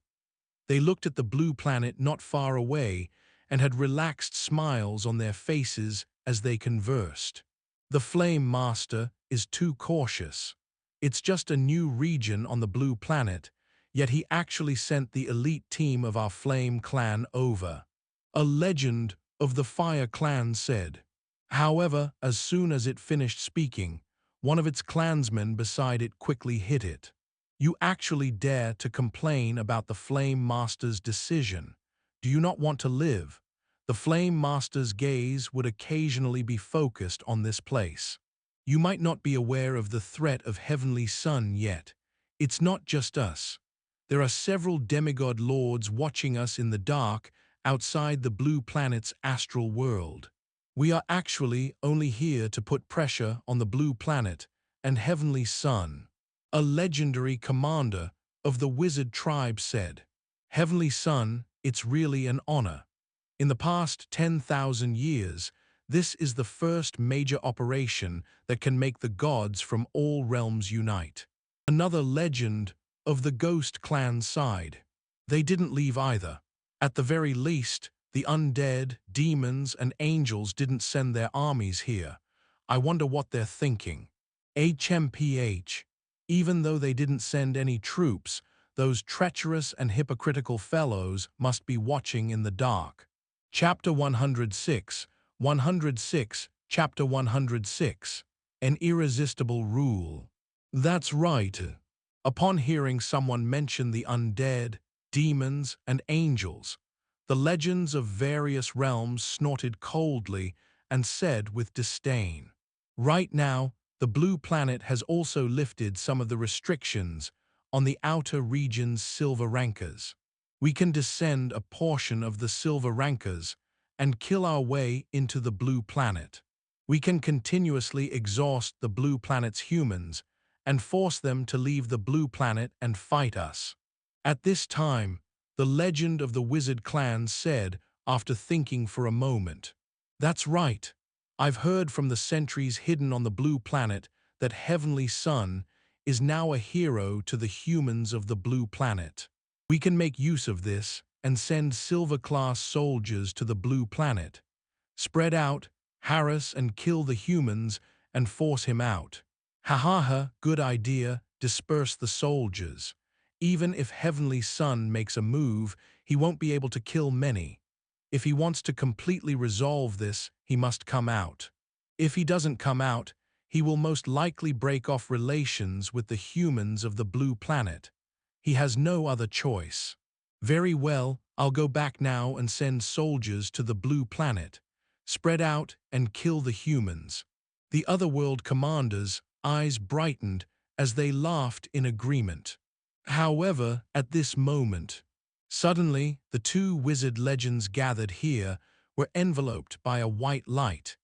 They looked at the blue planet not far away and had relaxed smiles on their faces as they conversed. The Flame Master is too cautious. It's just a new region on the blue planet, yet he actually sent the elite team of our Flame Clan over. A legend of the Fire Clan said. However, as soon as it finished speaking, one of its clansmen beside it quickly hit it. You actually dare to complain about the Flame Master's decision. Do you not want to live? The Flame Master's gaze would occasionally be focused on this place. You might not be aware of the threat of Heavenly Sun yet. It's not just us. There are several demigod lords watching us in the dark outside the blue planet's astral world. We are actually only here to put pressure on the blue planet and Heavenly Sun. A legendary commander of the wizard tribe said, Heavenly Sun, it's really an honor. In the past 10,000 years, this is the first major operation that can make the gods from all realms unite. Another legend of the Ghost Clan side. They didn't leave either. At the very least, the undead, demons, and angels didn't send their armies here. I wonder what they're thinking. HMPH. Even though they didn't send any troops, those treacherous and hypocritical fellows must be watching in the dark. Chapter 106, 106, Chapter 106. An irresistible rule. That's right. Upon hearing someone mention the undead, demons, and angels, the legends of various realms snorted coldly and said with disdain, right now, the blue planet has also lifted some of the restrictions on the outer region's silver rankers. We can descend a portion of the silver rankers and kill our way into the blue planet. We can continuously exhaust the blue planet's humans and force them to leave the blue planet and fight us. At this time, the legend of the wizard clan said after thinking for a moment, that's right. I've heard from the sentries hidden on the blue planet that Heavenly Sun is now a hero to the humans of the blue planet. We can make use of this and send silver-class soldiers to the blue planet. Spread out, harass and kill the humans and force him out. Ha ha ha, good idea, disperse the soldiers. Even if Heavenly Sun makes a move, he won't be able to kill many. If he wants to completely resolve this, he must come out. If he doesn't come out, he will most likely break off relations with the humans of the blue planet. He has no other choice. Very well, I'll go back now and send soldiers to the blue planet. Spread out and kill the humans. The otherworld commanders' eyes brightened as they laughed in agreement. However, at this moment, suddenly the two wizard legends gathered here were enveloped by a white light,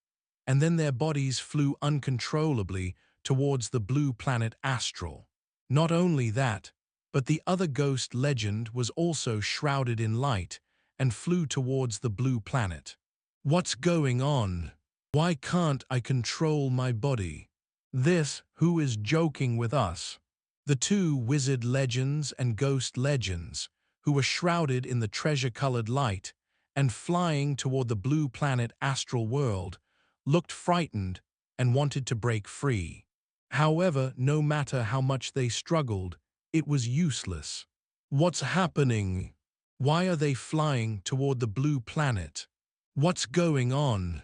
and then their bodies flew uncontrollably towards the blue planet Astral. Not only that, but the other ghost legend was also shrouded in light and flew towards the blue planet. What's going on? Why can't I control my body? This, who is joking with us? The two wizard legends and ghost legends, who were shrouded in the treasure-colored light and flying toward the blue planet Astral World, looked frightened and wanted to break free. However, no matter how much they struggled, it was useless. What's happening? Why are they flying toward the blue planet? What's going on?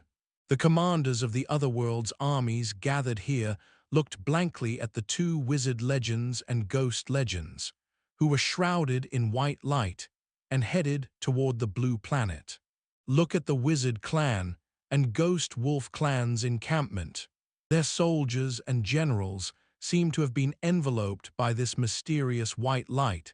The commanders of the otherworld's armies gathered here looked blankly at the two wizard legends and ghost legends, who were shrouded in white light and headed toward the blue planet. Look at the wizard clan and ghost wolf clan's encampment. Their soldiers and generals seem to have been enveloped by this mysterious white light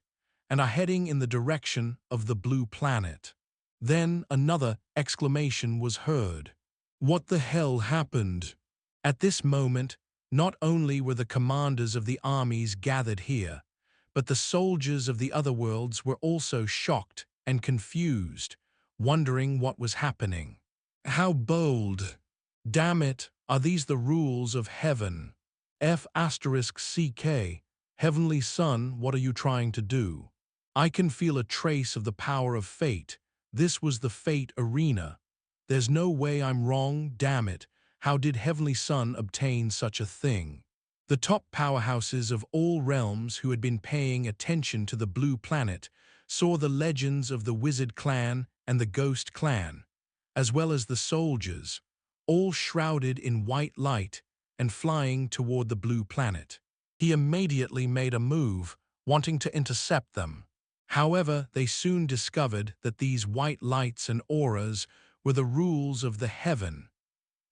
and are heading in the direction of the blue planet. Then another exclamation was heard. What the hell happened? At this moment, not only were the commanders of the armies gathered here, but the soldiers of the other worlds were also shocked and confused, wondering what was happening. How bold! Damn it, are these the rules of heaven? F***CK, Heavenly Sun, what are you trying to do? I can feel a trace of the power of fate. This was the fate arena. There's no way I'm wrong, damn it. How did Heavenly Sun obtain such a thing? The top powerhouses of all realms who had been paying attention to the blue planet saw the legends of the Wizard Clan and the Ghost Clan, as well as the soldiers, all shrouded in white light and flying toward the blue planet. He immediately made a move, wanting to intercept them. However, they soon discovered that these white lights and auras were the rules of the heaven.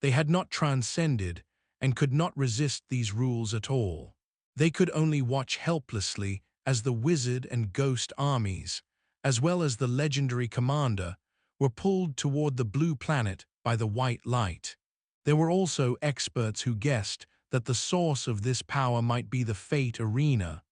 They had not transcended and could not resist these rules at all. They could only watch helplessly as the wizard and ghost armies, as well as the legendary commander, were pulled toward the blue planet by the white light. There were also experts who guessed that the source of this power might be the fate arena,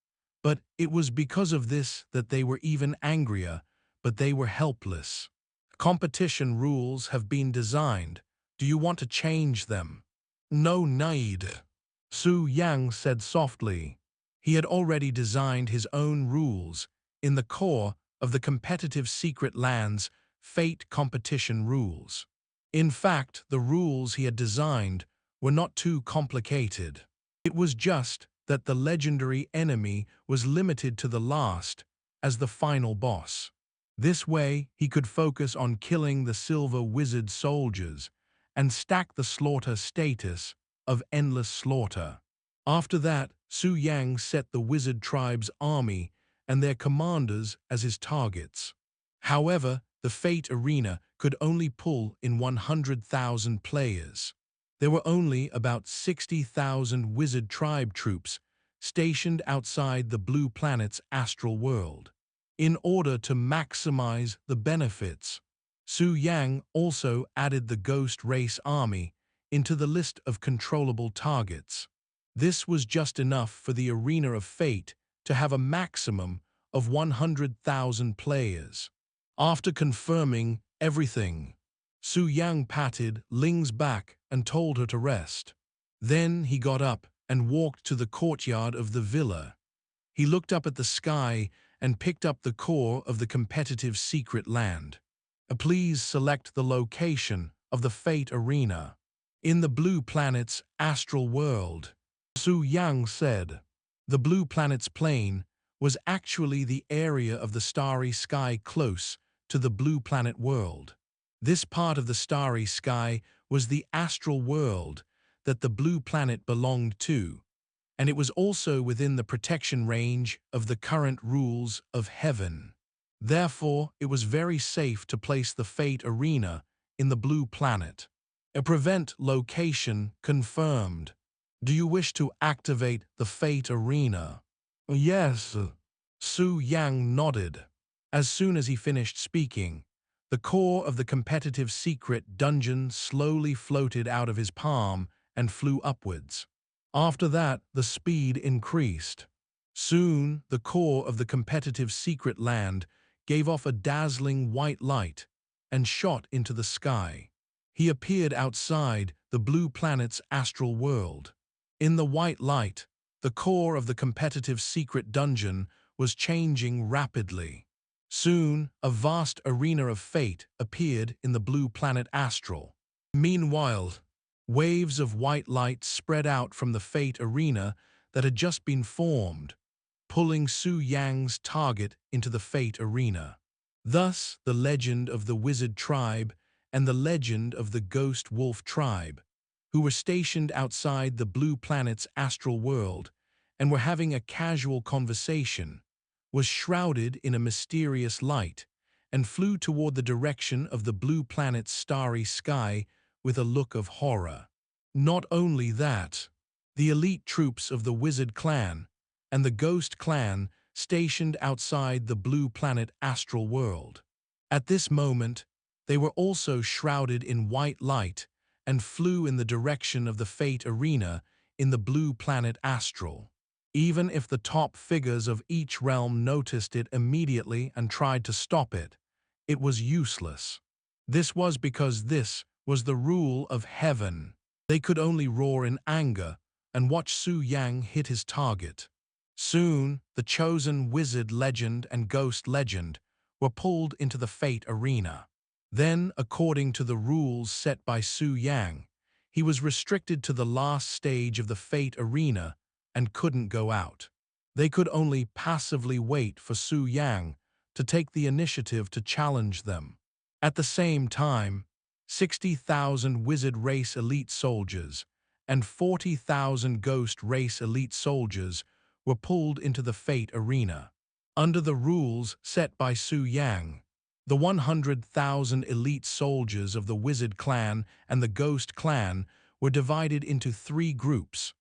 but it was because of this that they were even angrier, but they were helpless. Competition rules have been designed. Do you want to change them? No need, Su Yang said softly. He had already designed his own rules in the core of the competitive secret land's fate competition rules. In fact, the rules he had designed were not too complicated. It was just that the legendary enemy was limited to the last as the final boss. This way, he could focus on killing the Silver Wizard soldiers and stack the slaughter status of endless slaughter. After that, Su Yang set the wizard tribe's army and their commanders as his targets. However, the fate arena could only pull in 100,000 players. There were only about 60,000 wizard tribe troops stationed outside the blue planet's astral world. In order to maximize the benefits, Su Yang also added the Ghost Race Army into the list of controllable targets. This was just enough for the Arena of Fate to have a maximum of 100,000 players. After confirming everything, Su Yang patted Ling's back and told her to rest. Then he got up and walked to the courtyard of the villa. He looked up at the sky and picked up the core of the competitive secret land. Please select the location of the Fate Arena. In the blue planet's astral world, Su Yang said. The blue planet's plane was actually the area of the starry sky close to the blue planet world. This part of the starry sky was the astral world that the blue planet belonged to, and it was also within the protection range of the current rules of heaven. Therefore, it was very safe to place the Fate Arena in the blue planet. A prevent location confirmed. Do you wish to activate the Fate Arena? Yes. Su Yang nodded. As soon as he finished speaking, the core of the competitive secret dungeon slowly floated out of his palm and flew upwards. After that, the speed increased. Soon, the core of the competitive secret land gave off a dazzling white light and shot into the sky. He appeared outside the blue planet's astral world. In the white light, the core of the competitive secret dungeon was changing rapidly. Soon, a vast arena of fate appeared in the blue planet astral. Meanwhile, waves of white light spread out from the fate arena that had just been formed, pulling Su Yang's target into the fate arena. Thus, the legend of the wizard tribe and the legend of the ghost wolf tribe, who were stationed outside the blue planet's astral world and were having a casual conversation, was shrouded in a mysterious light and flew toward the direction of the blue planet's starry sky with a look of horror. Not only that, the elite troops of the Wizard Clan and the Ghost Clan stationed outside the blue planet astral world. At this moment, they were also shrouded in white light and flew in the direction of the Fate Arena in the blue planet astral. Even if the top figures of each realm noticed it immediately and tried to stop it, it was useless. This was because this was the rule of heaven. They could only roar in anger and watch Su Yang hit his target. Soon, the chosen wizard legend and ghost legend were pulled into the fate arena. Then, according to the rules set by Su Yang, he was restricted to the last stage of the fate arena and couldn't go out. They could only passively wait for Su Yang to take the initiative to challenge them. At the same time, 60,000 wizard race elite soldiers and 40,000 ghost race elite soldiers were pulled into the fate arena. Under the rules set by Su Yang, the 100,000 elite soldiers of the Wizard Clan and the Ghost Clan were divided into three groups.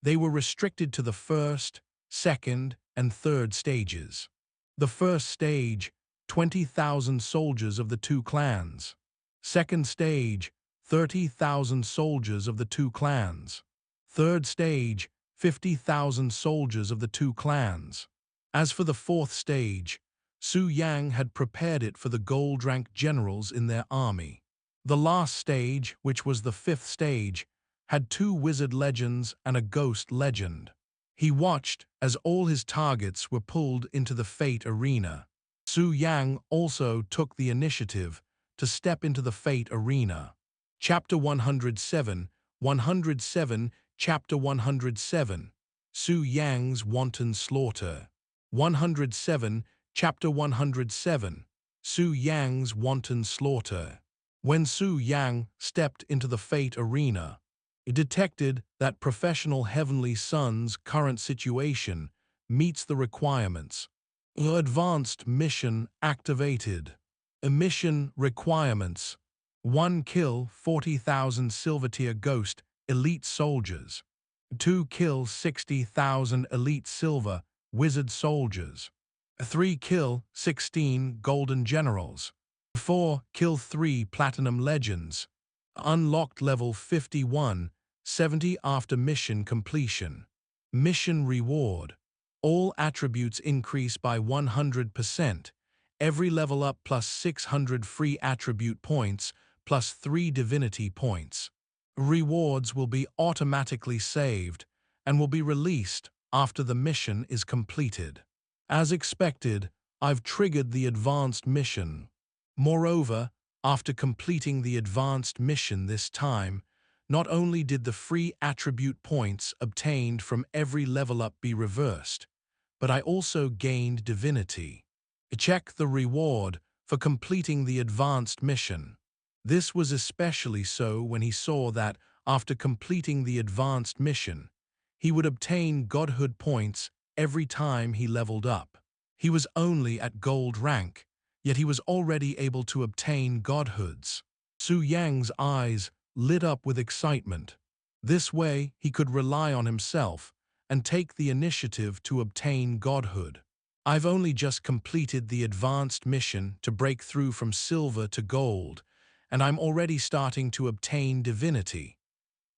They were restricted to the first, second, and third stages. The first stage, 20,000 soldiers of the two clans. Second stage, 30,000 soldiers of the two clans. Third stage, 50,000 soldiers of the two clans. As for the fourth stage, Su Yang had prepared it for the gold-rank generals in their army. The last stage, which was the fifth stage, had two wizard legends and a ghost legend. He watched as all his targets were pulled into the fate arena. Su Yang also took the initiative to step into the fate arena. Chapter 107, 107, Chapter 107, Su Yang's Wanton Slaughter. 107, Chapter 107, Su Yang's Wanton Slaughter. When Su Yang stepped into the fate arena, he detected that professional Heavenly Son's current situation meets the requirements. Advanced mission activated. Mission requirements: 1 kill 40,000 Silver Tier Ghost elite soldiers. 2 kill 60,000 elite Silver Wizard soldiers. 3 kill 16 Golden Generals. 4 kill 3 Platinum Legends. Unlocked level 51, 70 after mission completion. Mission reward: all attributes increase by 100%. Every level up plus 600 free attribute points plus 3 divinity points. Rewards will be automatically saved and will be released after the mission is completed. As expected, I've triggered the advanced mission. Moreover, after completing the advanced mission this time, not only did the free attribute points obtained from every level up be reversed, but I also gained divinity. Check the reward for completing the advanced mission. This was especially so when he saw that, after completing the advanced mission, he would obtain godhood points every time he leveled up. He was only at gold rank, yet he was already able to obtain godhoods. Su Yang's eyes lit up with excitement. This way he could rely on himself and take the initiative to obtain godhood. I've only just completed the advanced mission to break through from silver to gold, and I'm already starting to obtain divinity.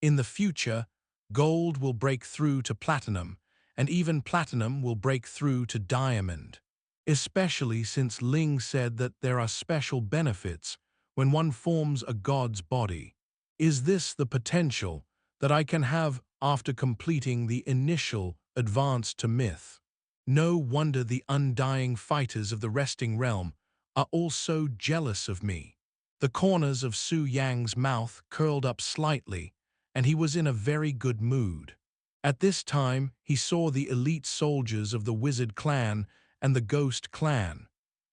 In the future, gold will break through to platinum, and even platinum will break through to diamond. Especially since Ling said that there are special benefits when one forms a god's body. Is this the potential that I can have after completing the initial advance to myth? No wonder the undying fighters of the resting realm are all so jealous of me. The corners of Su Yang's mouth curled up slightly, and he was in a very good mood. At this time, he saw the elite soldiers of the Wizard Clan and the Ghost Clan.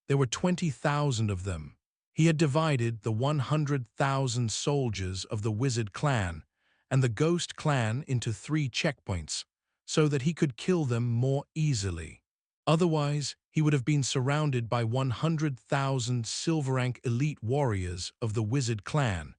There were 20,000 of them. He had divided the 100,000 soldiers of the Wizard Clan and the Ghost Clan into 3 checkpoints, so that he could kill them more easily. Otherwise, he would have been surrounded by 100,000 silver rank elite warriors of the Wizard Clan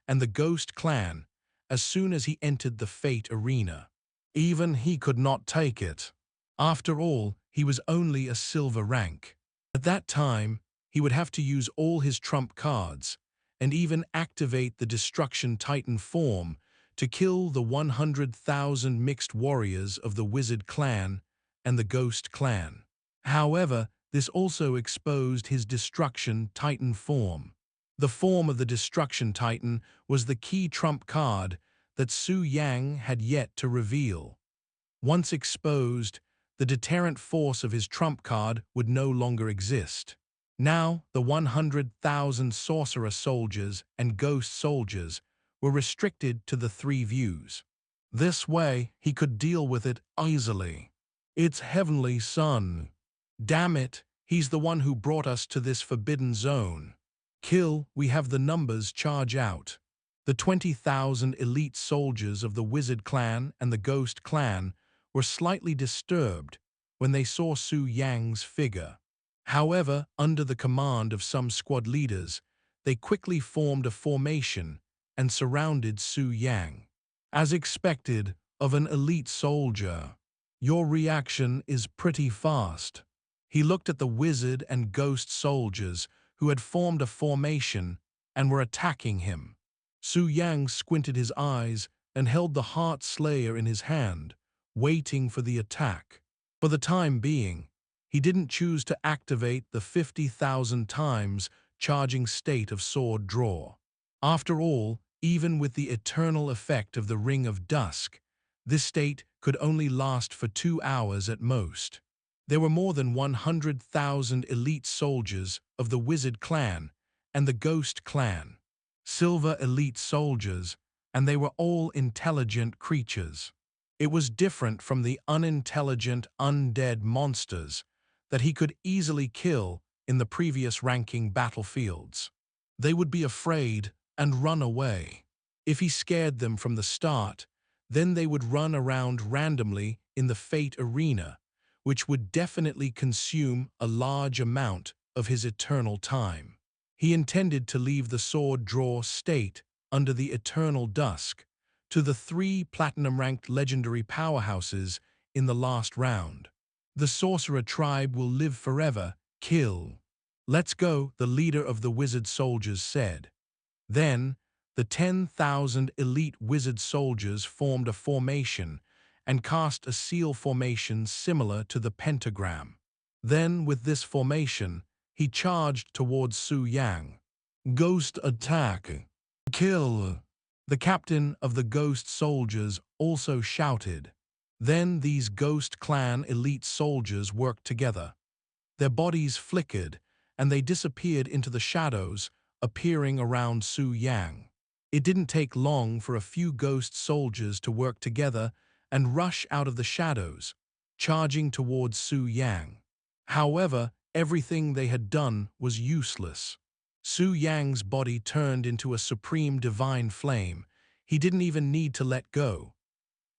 and the Ghost Clan as soon as he entered the fate arena. Even he could not take it. After all, he was only a silver rank. At that time, he would have to use all his trump cards and even activate the Destruction Titan form to kill the 100,000 mixed warriors of the Wizard Clan and the Ghost Clan. However, this also exposed his Destruction Titan form. The form of the Destruction Titan was the key trump card that Su Yang had yet to reveal. Once exposed, The deterrent force of his trump card would no longer exist. Now, the 100,000 sorcerer soldiers and ghost soldiers were restricted to the three views. This way, he could deal with it easily. It's Heavenly Son. Damn it, he's the one who brought us to this forbidden zone. Kill, we have the numbers, charge out. The 20,000 elite soldiers of the Wizard clan and the Ghost clan were slightly disturbed when they saw Su Yang's figure. However, under the command of some squad leaders, they quickly formed a formation and surrounded Su Yang. As expected of an elite soldier, your reaction is pretty fast. He looked at the Wizard and Ghost soldiers who had formed a formation and were attacking him. Su Yang squinted his eyes and held the Heart Slayer in his hand, waiting for the attack. For the time being, he didn't choose to activate the 50,000 times charging state of sword draw. After all, even with the eternal effect of the Ring of Dusk, this state could only last for 2 hours at most. There were more than 100,000 elite soldiers of the Wizard clan and the Ghost clan, silver elite soldiers, and they were all intelligent creatures. It was different from the unintelligent undead monsters that he could easily kill in the previous ranking battlefields. They would be afraid and run away. If he scared them from the start, then they would run around randomly in the Fate Arena, which would definitely consume a large amount of his eternal time. He intended to leave the sword draw state under the eternal dusk to the 3 platinum-ranked legendary powerhouses in the last round. The sorcerer tribe will live forever. Kill. Let's go, the leader of the Wizard soldiers said. Then, the 10,000 elite Wizard soldiers formed a formation and cast a seal formation similar to the pentagram. Then, with this formation, he charged towards Su Yang. Ghost attack. Kill. The captain of the Ghost soldiers also shouted. Then these Ghost clan elite soldiers worked together. Their bodies flickered, and they disappeared into the shadows, appearing around Su Yang. It didn't take long for a few Ghost soldiers to work together and rush out of the shadows, charging towards Su Yang. However, everything they had done was useless. Su Yang's body turned into a supreme divine flame. He didn't even need to let go.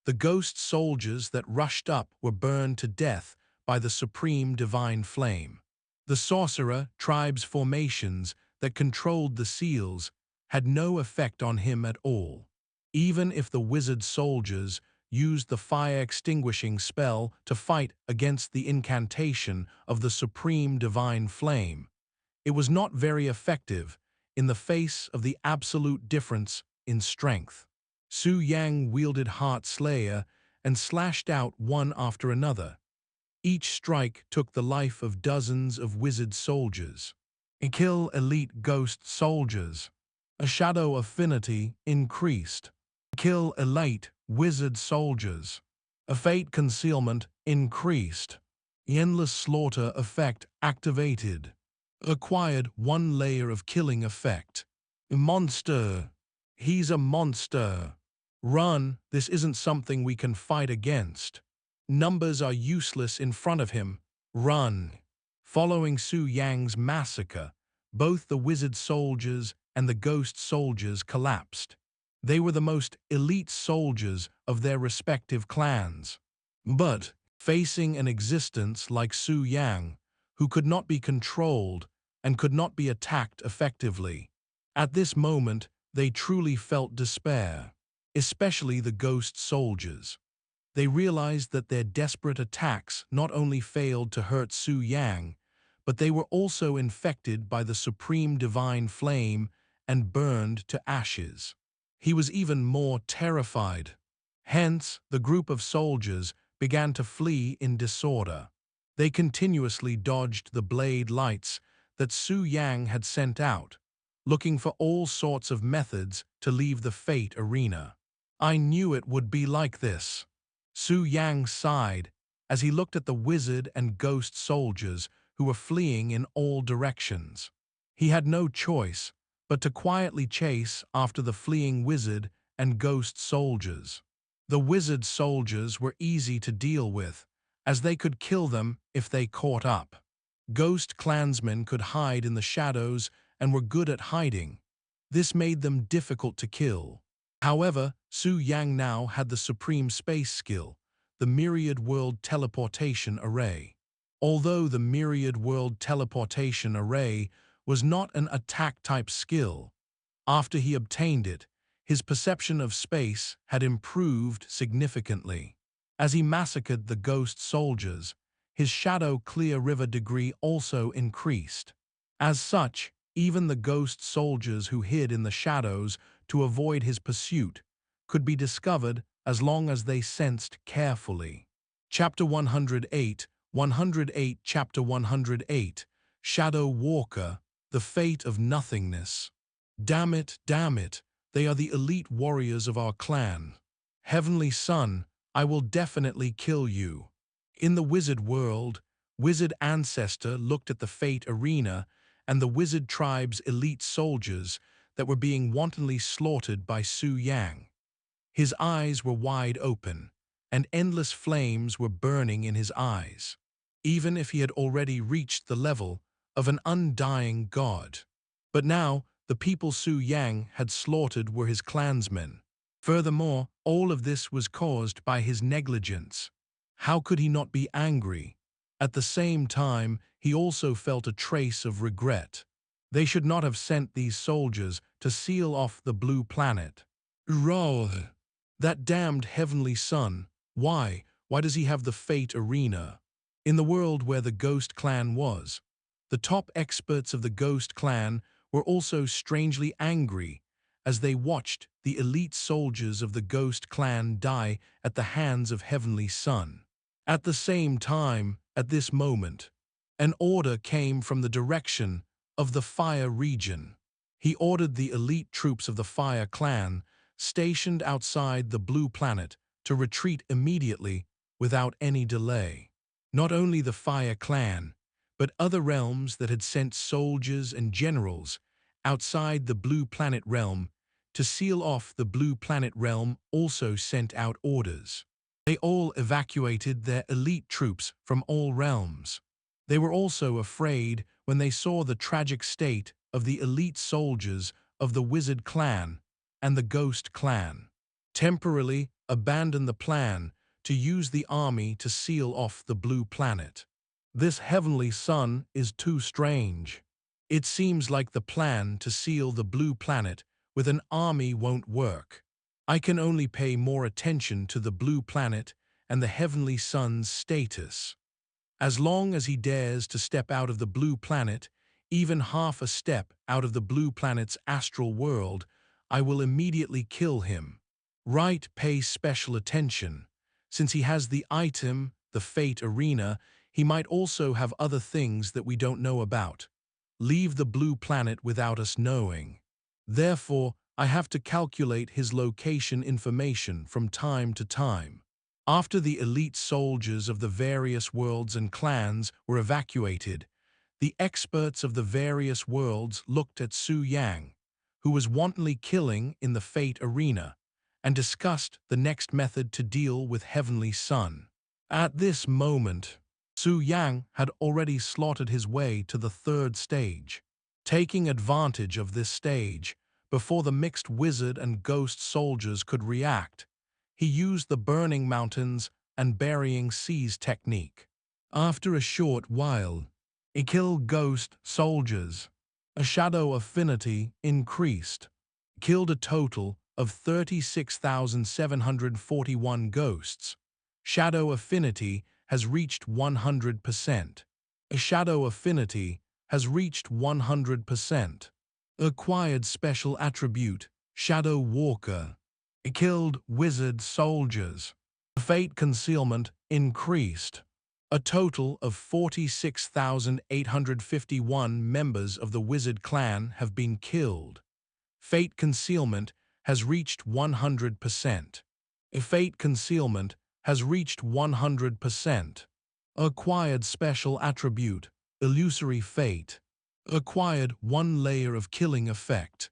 The Ghost soldiers that rushed up were burned to death by the supreme divine flame. The sorcerer tribe's formations that controlled the seals had no effect on him at all. Even if the Wizard soldiers used the fire-extinguishing spell to fight against the incantation of the supreme divine flame, it was not very effective in the face of the absolute difference in strength. Su Yang wielded Heart Slayer and slashed out one after another. Each strike took the life of dozens of Wizard soldiers. Kill elite Ghost soldiers. A shadow affinity increased. Kill elite Wizard soldiers. A fate concealment increased. Endless slaughter effect activated. Acquired 1 layer of killing effect. Monster. He's a monster. Run, this isn't something we can fight against. Numbers are useless in front of him. Run. Following Su Yang's massacre, both the Wizard soldiers and the Ghost soldiers collapsed. They were the most elite soldiers of their respective clans. But, facing an existence like Su Yang, who could not be controlled and could not be attacked effectively, at this moment they truly felt despair, especially the Ghost soldiers. They realized that their desperate attacks not only failed to hurt Su Yang, but they were also infected by the supreme divine flame and burned to ashes. He was even more terrified. Hence, the group of soldiers began to flee in disorder. They continuously dodged the blade lights that Su Yang had sent out, looking for all sorts of methods to leave the Fate Arena. I knew it would be like this. Su Yang sighed as he looked at the wizard and ghost soldiers who were fleeing in all directions. He had no choice but to quietly chase after the fleeing wizard and ghost soldiers. The wizard soldiers were easy to deal with, as they could kill them if they caught up. Ghost clansmen could hide in the shadows and were good at hiding. This made them difficult to kill. However, Su Yang now had the supreme space skill, the Myriad World Teleportation Array. Although the Myriad World Teleportation Array was not an attack-type skill, after he obtained it, his perception of space had improved significantly. As he massacred the ghost soldiers, his shadow clear river degree also increased. As such, even the ghost soldiers who hid in the shadows to avoid his pursuit could be discovered as long as they sensed carefully. Chapter 108, 108 Chapter 108, Shadow Walker, the Fate of Nothingness. Damn it, they are the elite warriors of our clan. Heavenly Son, I will definitely kill you. In the wizard world, Wizard Ancestor looked at the Fate Arena and the wizard tribe's elite soldiers that were being wantonly slaughtered by Su Yang. His eyes were wide open, and endless flames were burning in his eyes, even if he had already reached the level of an undying god. But now, the people Su Yang had slaughtered were his clansmen. Furthermore, all of this was caused by his negligence. How could he not be angry? At the same time, he also felt a trace of regret. They should not have sent these soldiers to seal off the blue planet. Roh! That damned Heavenly Son, why does he have the Fate Arena? In the world where the Ghost Clan was, the top experts of the Ghost Clan were also strangely angry as they watched the elite soldiers of the Ghost Clan die at the hands of Heavenly Son. At the same time, at this moment, an order came from the direction of the Fire region. He ordered the elite troops of the Fire Clan stationed outside the Blue Planet to retreat immediately without any delay. Not only the Fire Clan, but other realms that had sent soldiers and generals outside the Blue Planet realm to seal off the Blue Planet realm also sent out orders. They all evacuated their elite troops from all realms. They were also afraid when they saw the tragic state of the elite soldiers of the Wizard Clan and the Ghost Clan. Temporarily abandon the plan to use the army to seal off the Blue Planet. This Heavenly Son is too strange. It seems like the plan to seal the Blue Planet with an army won't work. I can only pay more attention to the Blue Planet and the Heavenly Son's status. As long as he dares to step out of the Blue Planet, even half a step out of the Blue Planet's astral world, I will immediately kill him. Right, pay special attention. Since he has the item, the Fate Arena, he might also have other things that we don't know about. Leave the Blue Planet without us knowing. Therefore, I have to calculate his location information from time to time. After the elite soldiers of the various worlds and clans were evacuated, the experts of the various worlds looked at Su Yang, who was wantonly killing in the Fate Arena, and discussed the next method to deal with Heavenly Son. At this moment, Su Yang had already slaughtered his way to the third stage. Taking advantage of this stage, before the mixed wizard and ghost soldiers could react, he used the Burning Mountains and Burying Seas technique. After a short while, he killed ghost soldiers. A shadow affinity increased. Killed a total of 36,741 ghosts. Shadow affinity has reached 100%. A shadow affinity has reached 100%. Acquired special attribute, Shadow Walker. Killed wizard soldiers. Fate concealment increased. A total of 46,851 members of the Wizard Clan have been killed. Fate concealment has reached 100%. Fate concealment has reached 100%. Acquired special attribute, illusory fate. Acquired 1 layer of killing effect.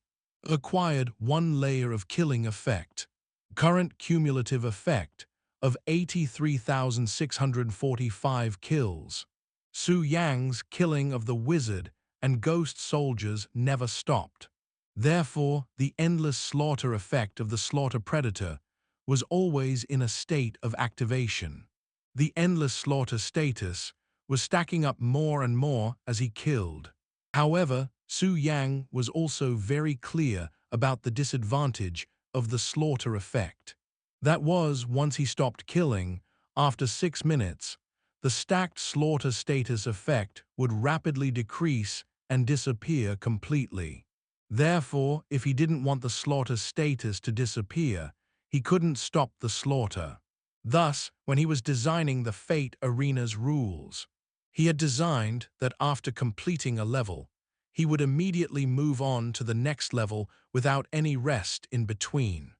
Acquired 1 layer of killing effect. Current cumulative effect of 83,645 kills. Su Yang's killing of the wizard and ghost soldiers never stopped. Therefore, the endless slaughter effect of the slaughter predator was always in a state of activation. The endless slaughter status was stacking up more and more as he killed. However, Su Yang was also very clear about the disadvantage of the slaughter effect. That was, once he stopped killing, after 6 minutes, the stacked slaughter status effect would rapidly decrease and disappear completely. Therefore, if he didn't want the slaughter status to disappear, he couldn't stop the slaughter. Thus, when he was designing the Fate Arena's rules, he had designed that after completing a level, he would immediately move on to the next level without any rest in between.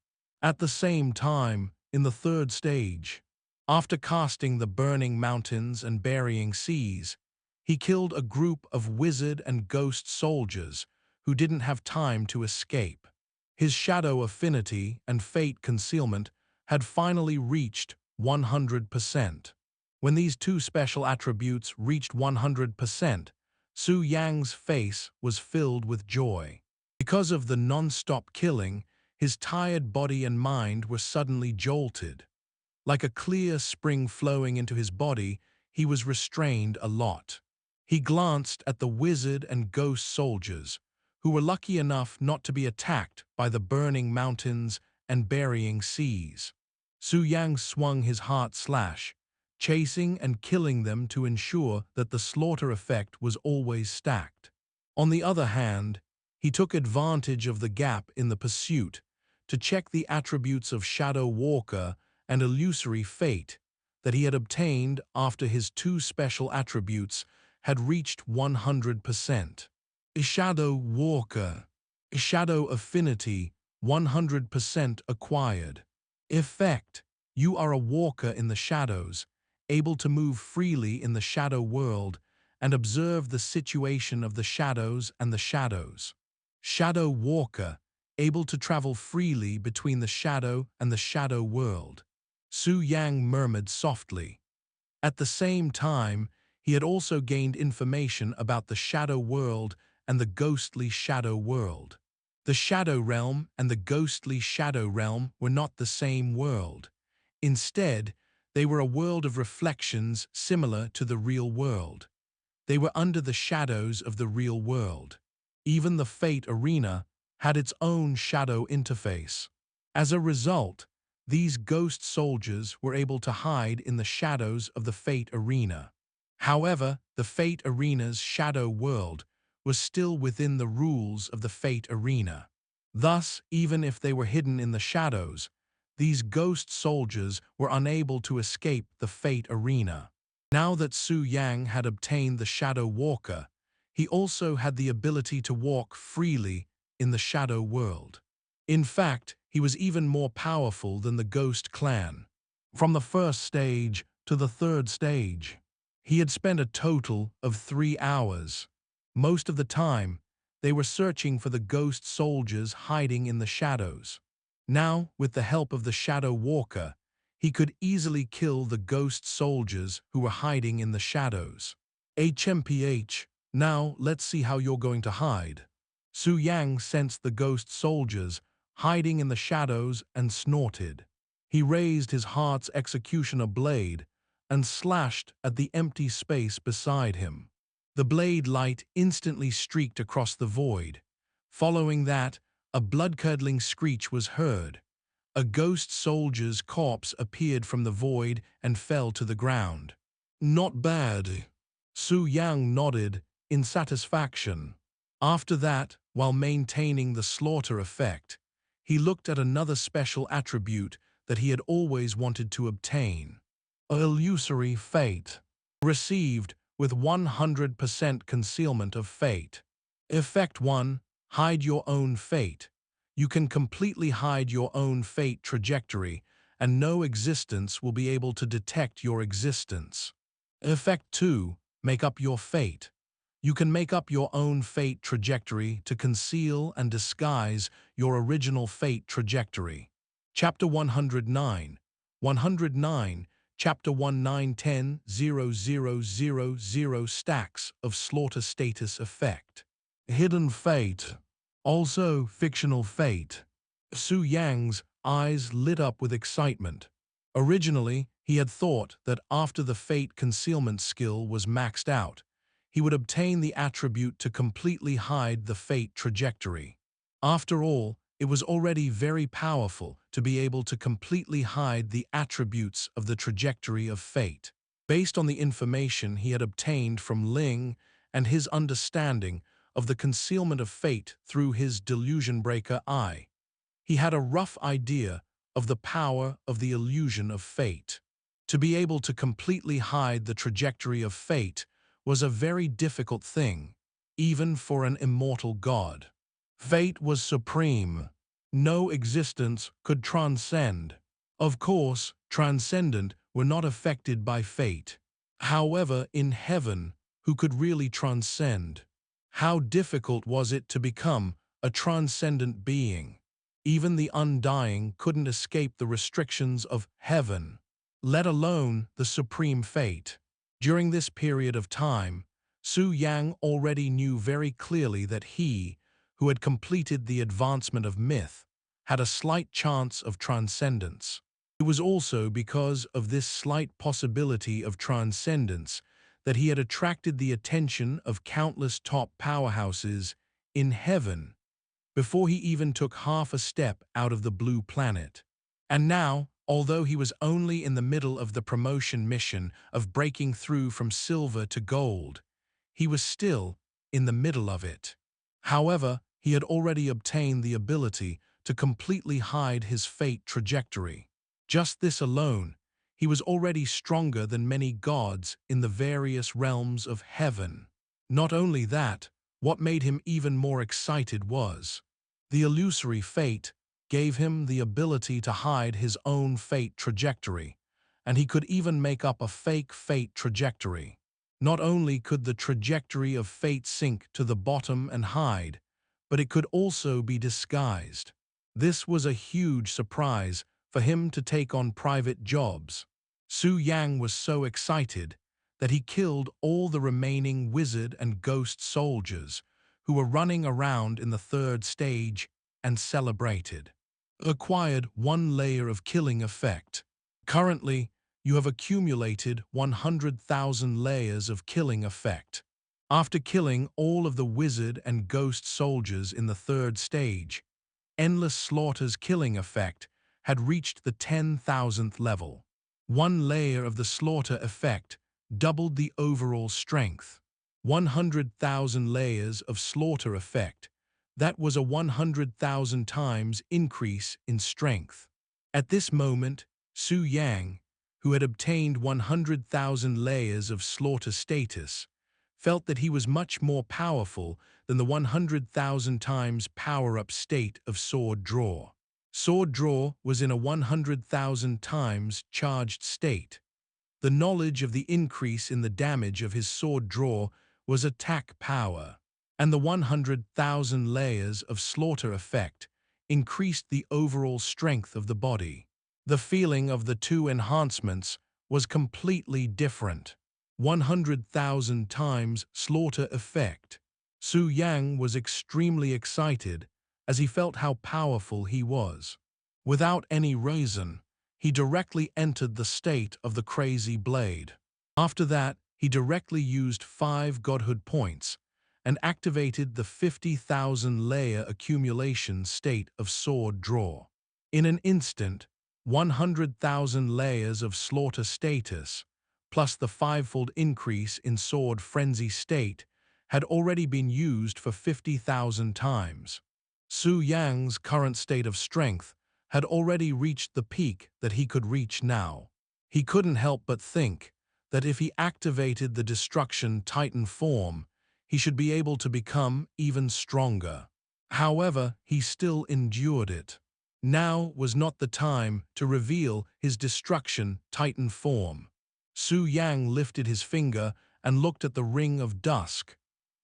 At the same time, in the 3rd stage, after casting the burning mountains and burying seas, he killed a group of wizard and ghost soldiers who didn't have time to escape. His shadow affinity and fate concealment had finally reached 100%. When these 2 special attributes reached 100%, Su Yang's face was filled with joy. Because of the non-stop killing, his tired body and mind were suddenly jolted. Like a clear spring flowing into his body, he was restrained a lot. He glanced at the wizard and ghost soldiers, who were lucky enough not to be attacked by the burning mountains and burying seas. Su Yang swung his heart slash, chasing and killing them to ensure that the slaughter effect was always stacked. On the other hand, he took advantage of the gap in the pursuit to check the attributes of Shadow Walker and Illusory Fate that he had obtained after his 2 special attributes had reached 100%. Shadow Walker. Shadow Affinity 100% acquired. Effect: you are a walker in the shadows, able to move freely in the shadow world and observe the situation of the shadows and the shadows. Shadow Walker, able to travel freely between the shadow and the shadow world. Su Yang murmured softly. At the same time, he had also gained information about the shadow world and the ghostly shadow world. The shadow realm and the ghostly shadow realm were not the same world. Instead, they were a world of reflections similar to the real world. They were under the shadows of the real world. Even the Fate Arena had its own shadow interface. As a result, these ghost soldiers were able to hide in the shadows of the Fate Arena. However, the Fate Arena's shadow world was still within the rules of the Fate Arena. Thus, even if they were hidden in the shadows, these ghost soldiers were unable to escape the Fate Arena. Now that Su Yang had obtained the Shadow Walker, he also had the ability to walk freely in the shadow world. In fact, he was even more powerful than the Ghost Clan. From the 1st stage to the 3rd stage, he had spent a total of 3 hours. Most of the time, they were searching for the ghost soldiers hiding in the shadows. Now, with the help of the Shadow Walker, he could easily kill the ghost soldiers who were hiding in the shadows. HMPH, now let's see how you're going to hide. Su Yang sensed the ghost soldiers hiding in the shadows and snorted. He raised his heart's executioner blade and slashed at the empty space beside him. The blade light instantly streaked across the void. Following that, a blood-curdling screech was heard. A ghost soldier's corpse appeared from the void and fell to the ground. Not bad. Su Yang nodded in satisfaction. After that, while maintaining the slaughter effect, he looked at another special attribute that he had always wanted to obtain. Illusory Fate. Received with 100% concealment of fate. Effect 1. Hide your own fate. You can completely hide your own fate trajectory and no existence will be able to detect your existence. Effect 2. Make up your fate. You can make up your own fate trajectory to conceal and disguise your original fate trajectory. Chapter 109. 109. Chapter 1910 stacks of slaughter status effect. Hidden fate. Also fictional fate. Su Yang's eyes lit up with excitement. Originally, he had thought that after the fate concealment skill was maxed out, he would obtain the attribute to completely hide the fate trajectory. After all, it was already very powerful to be able to completely hide the attributes of the trajectory of fate. Based on the information he had obtained from Ling and his understanding of the concealment of fate through his delusion breaker eye, he had a rough idea of the power of the illusion of fate. To be able to completely hide the trajectory of fate was a very difficult thing, even for an immortal god. Fate was supreme. No existence could transcend. Of course, transcendent were not affected by fate. However, in heaven, who could really transcend? How difficult was it to become a transcendent being? Even the undying couldn't escape the restrictions of heaven, let alone the supreme fate. During this period of time, Su Yang already knew very clearly that he, who had completed the advancement of myth, had a slight chance of transcendence. It was also because of this slight possibility of transcendence that he had attracted the attention of countless top powerhouses in heaven before he even took half a step out of the blue planet. And now, although he was only in the middle of the promotion mission of breaking through from silver to gold, he was still in the middle of it. However, he had already obtained the ability to completely hide his fate trajectory. Just this alone, he was already stronger than many gods in the various realms of heaven. Not only that, what made him even more excited was the illusory fate gave him the ability to hide his own fate trajectory, and he could even make up a fake fate trajectory. Not only could the trajectory of fate sink to the bottom and hide, but it could also be disguised. This was a huge surprise for him to take on private jobs. Su Yang was so excited that he killed all the remaining wizard and ghost soldiers who were running around in the third stage and celebrated. Acquired 1 layer of killing effect. Currently, you have accumulated 100,000 layers of killing effect. After killing all of the wizard and ghost soldiers in the third stage, Endless Slaughter's killing effect had reached the 10,000th level. 1 layer of the slaughter effect doubled the overall strength. 100,000 layers of slaughter effect. That was a 100,000 times increase in strength. At this moment, Su Yang, who had obtained 100,000 layers of slaughter status, felt that he was much more powerful than the 100,000 times power-up state of Sword Draw. Sword Draw was in a 100,000 times charged state. The knowledge of the increase in the damage of his Sword Draw was attack power, and the 100,000 layers of slaughter effect increased the overall strength of the body. The feeling of the two enhancements was completely different. 100,000 times slaughter effect. Su Yang was extremely excited as he felt how powerful he was. Without any reason, he directly entered the state of the Crazy Blade. After that, he directly used 5 godhood points and activated the 50,000 layer accumulation state of Sword Draw. In an instant, 100,000 layers of slaughter status, plus the 5-fold increase in Sword Frenzy state, had already been used for 50,000 times. Su Yang's current state of strength had already reached the peak that he could reach now. He couldn't help but think that if he activated the Destruction Titan form, he should be able to become even stronger. However, he still endured it. Now was not the time to reveal his destruction Titan form. Su Yang lifted his finger and looked at the ring of dusk.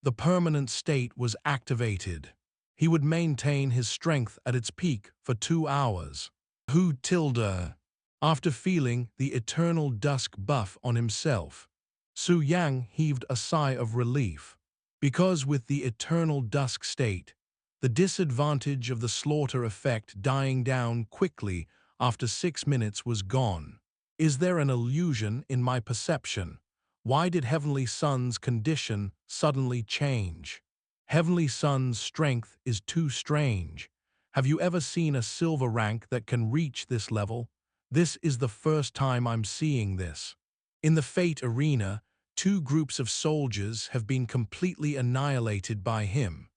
The permanent state was activated. He would maintain his strength at its peak for 2 hours. Who tilde? After feeling the eternal dusk buff on himself, Su Yang heaved a sigh of relief. Because with the eternal dusk state, the disadvantage of the slaughter effect dying down quickly after 6 minutes was gone. Is there an illusion in my perception? Why did Heavenly Sun's condition suddenly change? Heavenly Sun's strength is too strange. Have you ever seen a silver rank that can reach this level? This is the first time I'm seeing this. In the Fate arena, 2 groups of soldiers have been completely annihilated by him.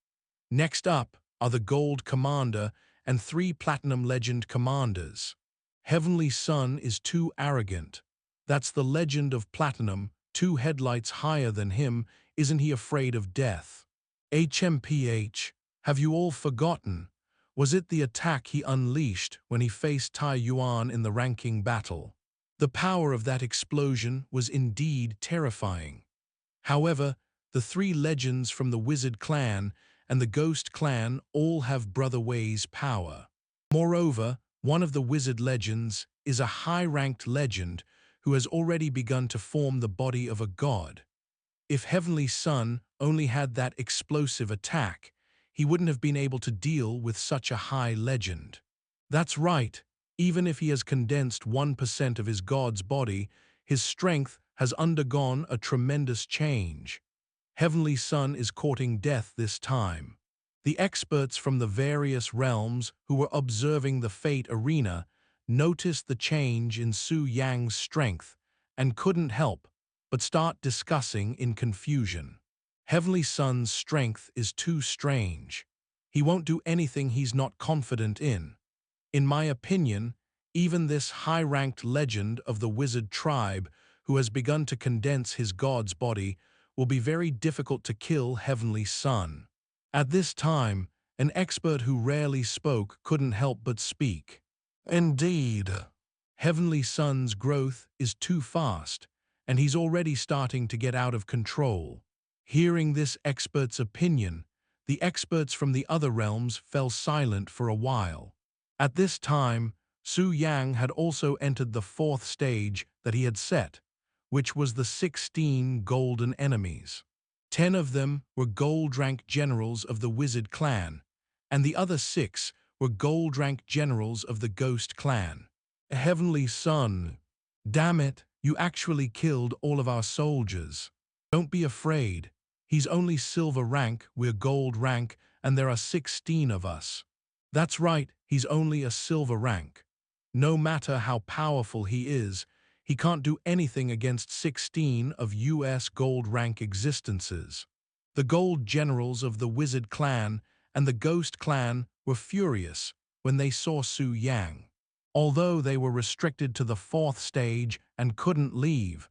Next up are the Gold Commander and 3 Platinum Legend Commanders. Heavenly Sun is too arrogant. That's the Legend of Platinum, 2 headlights higher than him. Isn't he afraid of death? HMPH, have you all forgotten? Was it the attack he unleashed when he faced Tai Yuan in the ranking battle? The power of that explosion was indeed terrifying. However, the 3 legends from the Wizard clan and the Ghost clan all have Brother Wei's power. Moreover, one of the Wizard legends is a high-ranked legend who has already begun to form the body of a god. If Heavenly Sun only had that explosive attack, he wouldn't have been able to deal with such a high legend. That's right, even if he has condensed 1% of his god's body, his strength has undergone a tremendous change. Heavenly Sun is courting death this time. The experts from the various realms who were observing the Fate arena noticed the change in Su Yang's strength and couldn't help but start discussing in confusion. Heavenly Sun's strength is too strange. He won't do anything he's not confident in. In my opinion, even this high-ranked legend of the Wizard tribe who has begun to condense his god's body will be very difficult to kill Heavenly Sun. At this time, an expert who rarely spoke couldn't help but speak. Indeed, Heavenly Sun's growth is too fast, and he's already starting to get out of control. Hearing this expert's opinion, the experts from the other realms fell silent for a while. At this time, Su Yang had also entered the 4th stage that he had set, which was the 16 golden enemies. 10 of them were gold-rank generals of the Wizard clan, and the other 6 were gold-rank generals of the Ghost clan. Heavenly Sun, damn it, you actually killed all of our soldiers. Don't be afraid. He's only silver rank, we're gold rank, and there are 16 of us. That's right, he's only a silver rank. No matter how powerful he is, he can't do anything against 16 of US gold rank existences. The gold generals of the Wizard clan and the Ghost clan were furious when they saw Su Yang. Although they were restricted to the 4th stage and couldn't leave,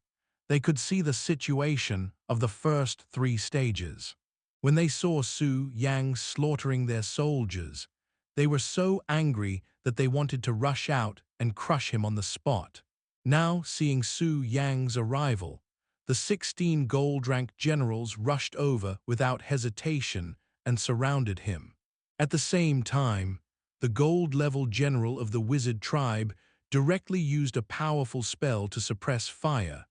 they could see the situation of the first 3 stages. When they saw Su Yang slaughtering their soldiers, they were so angry that they wanted to rush out and crush him on the spot. Now, seeing Su Yang's arrival, the 16 gold-rank generals rushed over without hesitation and surrounded him. At the same time, the gold-level general of the Wizard tribe directly used a powerful spell to suppress fire,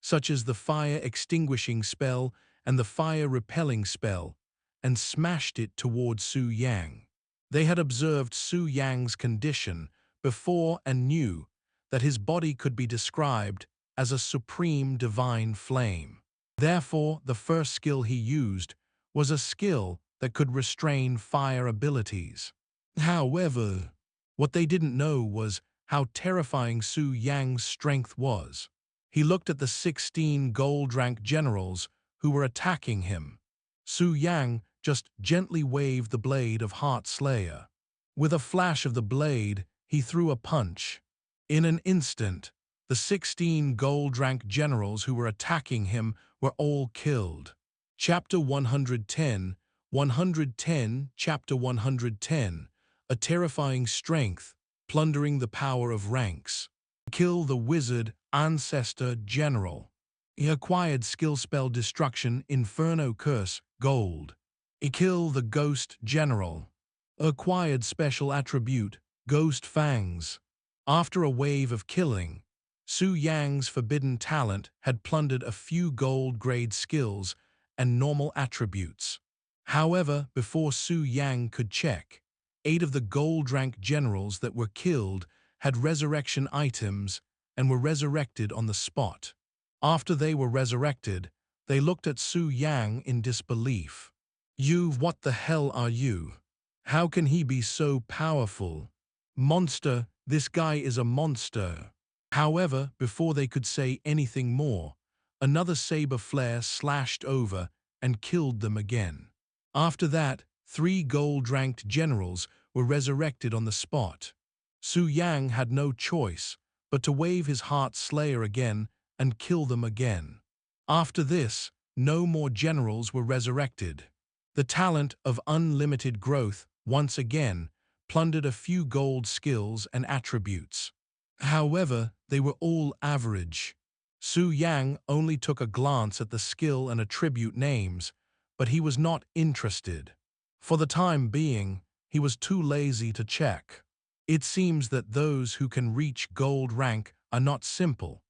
such as the fire extinguishing spell and the fire repelling spell, and smashed it towards Su Yang. They had observed Su Yang's condition before and knew that his body could be described as a supreme divine flame. Therefore, the first skill he used was a skill that could restrain fire abilities. However, what they didn't know was how terrifying Su Yang's strength was. He looked at the 16 gold-rank generals who were attacking him. Su Yang just gently waved the blade of Heart Slayer. With a flash of the blade, he threw a punch. In an instant, the 16 gold-rank generals who were attacking him were all killed. Chapter 110, 110, Chapter 110, a terrifying strength, plundering the power of ranks. Kill the wizard ancestor general. He acquired skill spell destruction, inferno curse, gold. Kill the ghost general. Acquired special attribute, ghost fangs. After a wave of killing, Su Yang's forbidden talent had plundered a few gold-grade skills and normal attributes. However, before Su Yang could check, 8 of the gold-rank generals that were killed had resurrection items and were resurrected on the spot. After they were resurrected, they looked at Su Yang in disbelief. What the hell are you? How can he be so powerful? Monster, this guy is a monster. However, before they could say anything more, another saber flare slashed over and killed them again. After that, 3 gold-ranked generals were resurrected on the spot. Su Yang had no choice but to wave his heart slayer again and kill them again. After this, no more generals were resurrected. The talent of unlimited growth once again plundered a few gold skills and attributes. However, they were all average. Su Yang only took a glance at the skill and attribute names, but he was not interested. For the time being, he was too lazy to check. It seems that those who can reach gold rank are not simple.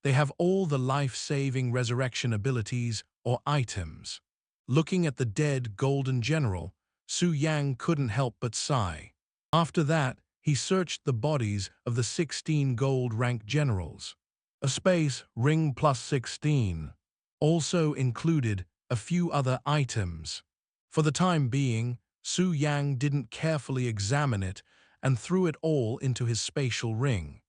They have all the life-saving resurrection abilities or items. Looking at the dead golden general, Su Yang couldn't help but sigh. After that, he searched the bodies of the 16 gold-rank generals. A space ring plus 16 also included a few other items. For the time being, Su Yang didn't carefully examine it and threw it all into his spatial ring.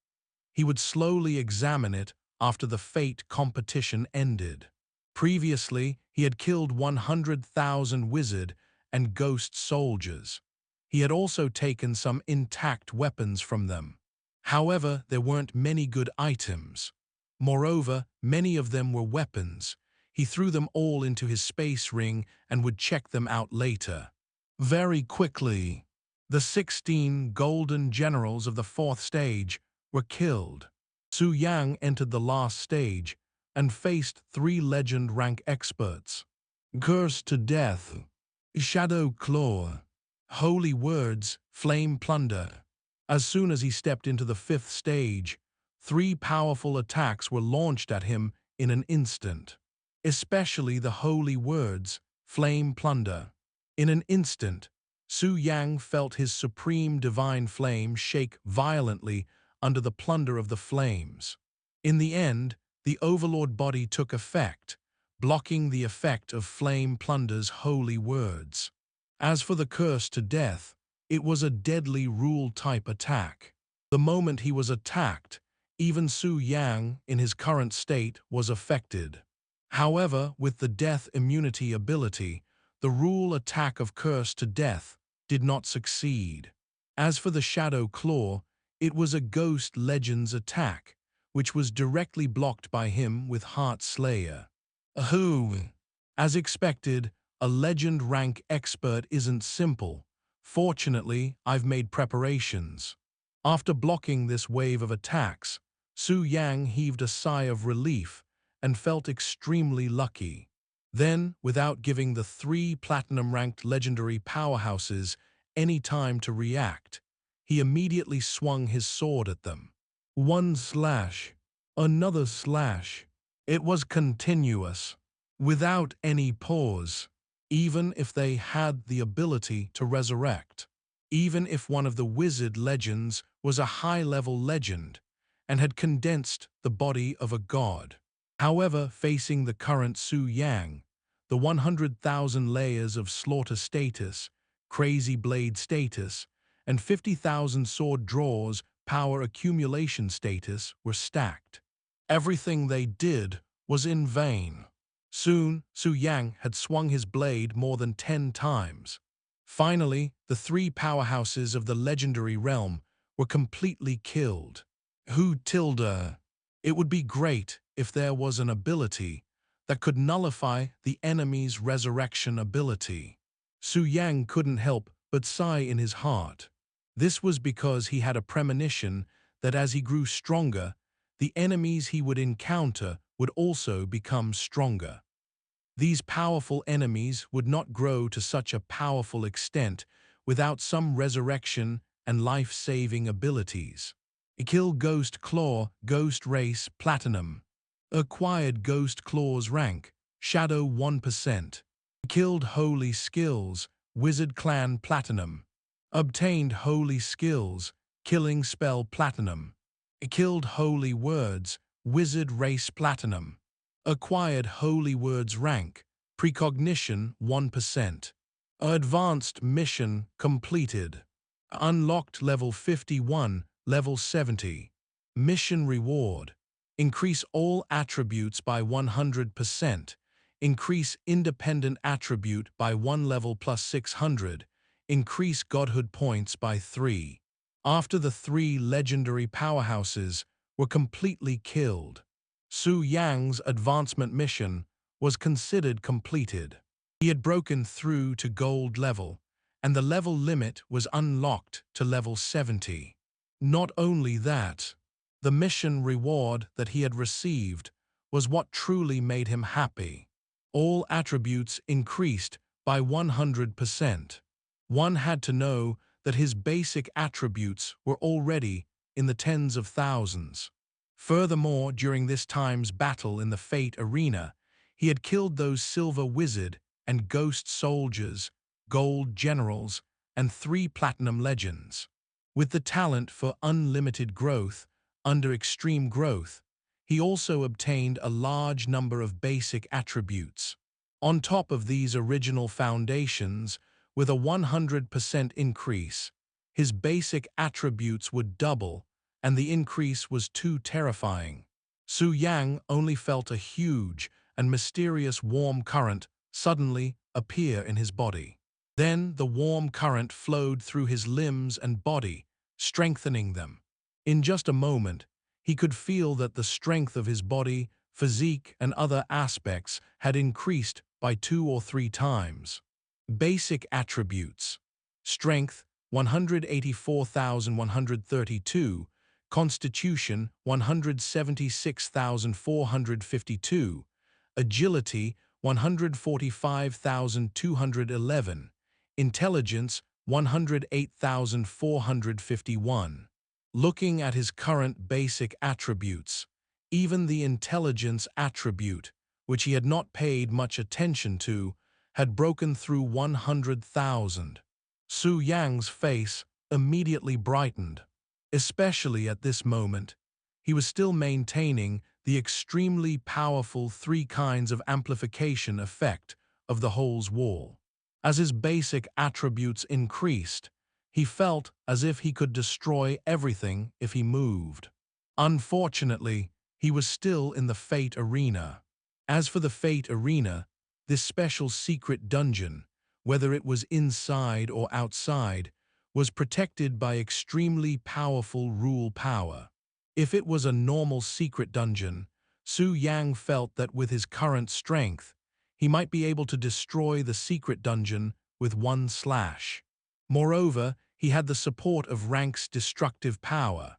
He would slowly examine it after the fate competition ended. Previously, he had killed 100,000 wizard and ghost soldiers. He had also taken some intact weapons from them. However, there weren't many good items. Moreover, many of them were weapons. He threw them all into his space ring and would check them out later. Very quickly, the 16 golden generals of the 4th stage were killed. Su Yang entered the last stage and faced 3 legend rank experts. Curse to death, shadow claw, holy words, flame plunder. As soon as he stepped into the 5th stage, 3 powerful attacks were launched at him in an instant. Especially the holy words, flame plunder. In an instant, Su Yang felt his supreme divine flame shake violently under the plunder of the flames. In the end, the overlord body took effect, blocking the effect of flame plunder's holy words. As for the curse to death, it was a deadly rule-type attack. The moment he was attacked, even Su Yang, in his current state, was affected. However, with the death immunity ability, the rule attack of curse to death did not succeed. As for the shadow claw, it was a ghost legend's attack, which was directly blocked by him with Heart Slayer. As expected, a legend rank expert isn't simple. Fortunately, I've made preparations. After blocking this wave of attacks, Su Yang heaved a sigh of relief and felt extremely lucky. Then, without giving the 3 platinum-ranked legendary powerhouses any time to react, he immediately swung his sword at them. One slash, another slash. It was continuous, without any pause. Even if they had the ability to resurrect, even if one of the wizard legends was a high-level legend and had condensed the body of a god. However, facing the current Su Yang, the 100,000 layers of slaughter status, crazy blade status, and 50,000 sword draws power accumulation status were stacked. Everything they did was in vain. Soon, Su Yang had swung his blade more than 10 times. Finally, the 3 powerhouses of the legendary realm were completely killed. It would be great if there was an ability that could nullify the enemy's resurrection ability. Su Yang couldn't help but sigh in his heart. This was because he had a premonition that as he grew stronger, the enemies he would encounter would also become stronger. These powerful enemies would not grow to such a powerful extent without some resurrection and life-saving abilities. Kill Ghost Claw, Ghost Race, Platinum. Acquired Ghost Claw's rank, Shadow 1%. Killed Holy Skills, Wizard Clan Platinum. Obtained Holy Skills, Killing Spell Platinum. Killed Holy Words, Wizard Race Platinum. Acquired Holy Words rank, Precognition 1%. Advanced Mission completed. Unlocked Level 51, Level 70. Mission Reward. Increase all attributes by 100%. Increase independent attribute by 1 level plus 600. Increase godhood points by 3. After the 3 legendary powerhouses were completely killed, Su Yang's advancement mission was considered completed. He had broken through to gold level, and the level limit was unlocked to level 70. Not only that, the mission reward that he had received was what truly made him happy. All attributes increased by 100%. One had to know that his basic attributes were already in the tens of thousands. Furthermore, during this time's battle in the Fate Arena, he had killed those silver wizard and ghost soldiers, gold generals, and 3 platinum legends. With the talent for unlimited growth under extreme growth, he also obtained a large number of basic attributes. On top of these original foundations, with a 100% increase, his basic attributes would double, and the increase was too terrifying. Su Yang only felt a huge and mysterious warm current suddenly appear in his body. Then the warm current flowed through his limbs and body, strengthening them. In just a moment, he could feel that the strength of his body, physique, and other aspects had increased by 2 or 3 times. Basic attributes: Strength 184,132, Constitution 176,452, Agility 145,211, Intelligence 108,451. Looking at his current basic attributes, even the intelligence attribute, which he had not paid much attention to, had broken through 100,000. Su Yang's face immediately brightened. Especially at this moment, he was still maintaining the extremely powerful 3 kinds of amplification effect of the hole's wall. As his basic attributes increased, he felt as if he could destroy everything if he moved. Unfortunately, he was still in the Fate Arena. As for the Fate Arena, this special secret dungeon, whether it was inside or outside, was protected by extremely powerful rule power. If it was a normal secret dungeon, Su Yang felt that with his current strength, he might be able to destroy the secret dungeon with 1 slash. Moreover, he had the support of Rank's destructive power.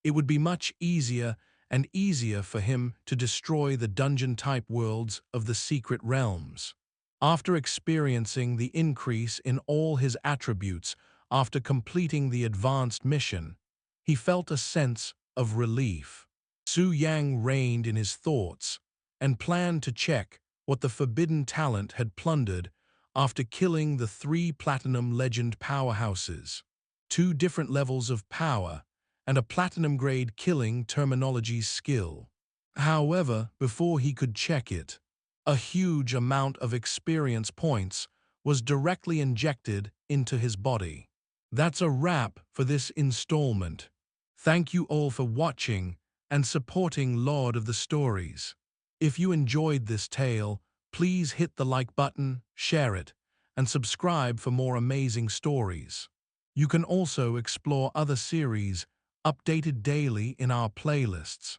It would be much easier and easier for him to destroy the dungeon-type worlds of the secret realms. After experiencing the increase in all his attributes after completing the advanced mission, he felt a sense of relief. Su Yang reigned in his thoughts and planned to check what the forbidden talent had plundered after killing the 3 platinum legend powerhouses, 2 different levels of power, and a platinum-grade killing terminology skill. However, before he could check it, a huge amount of experience points was directly injected into his body. That's a wrap for this installment. Thank you all for watching and supporting Lord of the Stories. If you enjoyed this tale, please hit the like button, share it, and subscribe for more amazing stories. You can also explore other series updated daily in our playlists.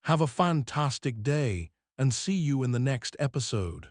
Have a fantastic day and see you in the next episode.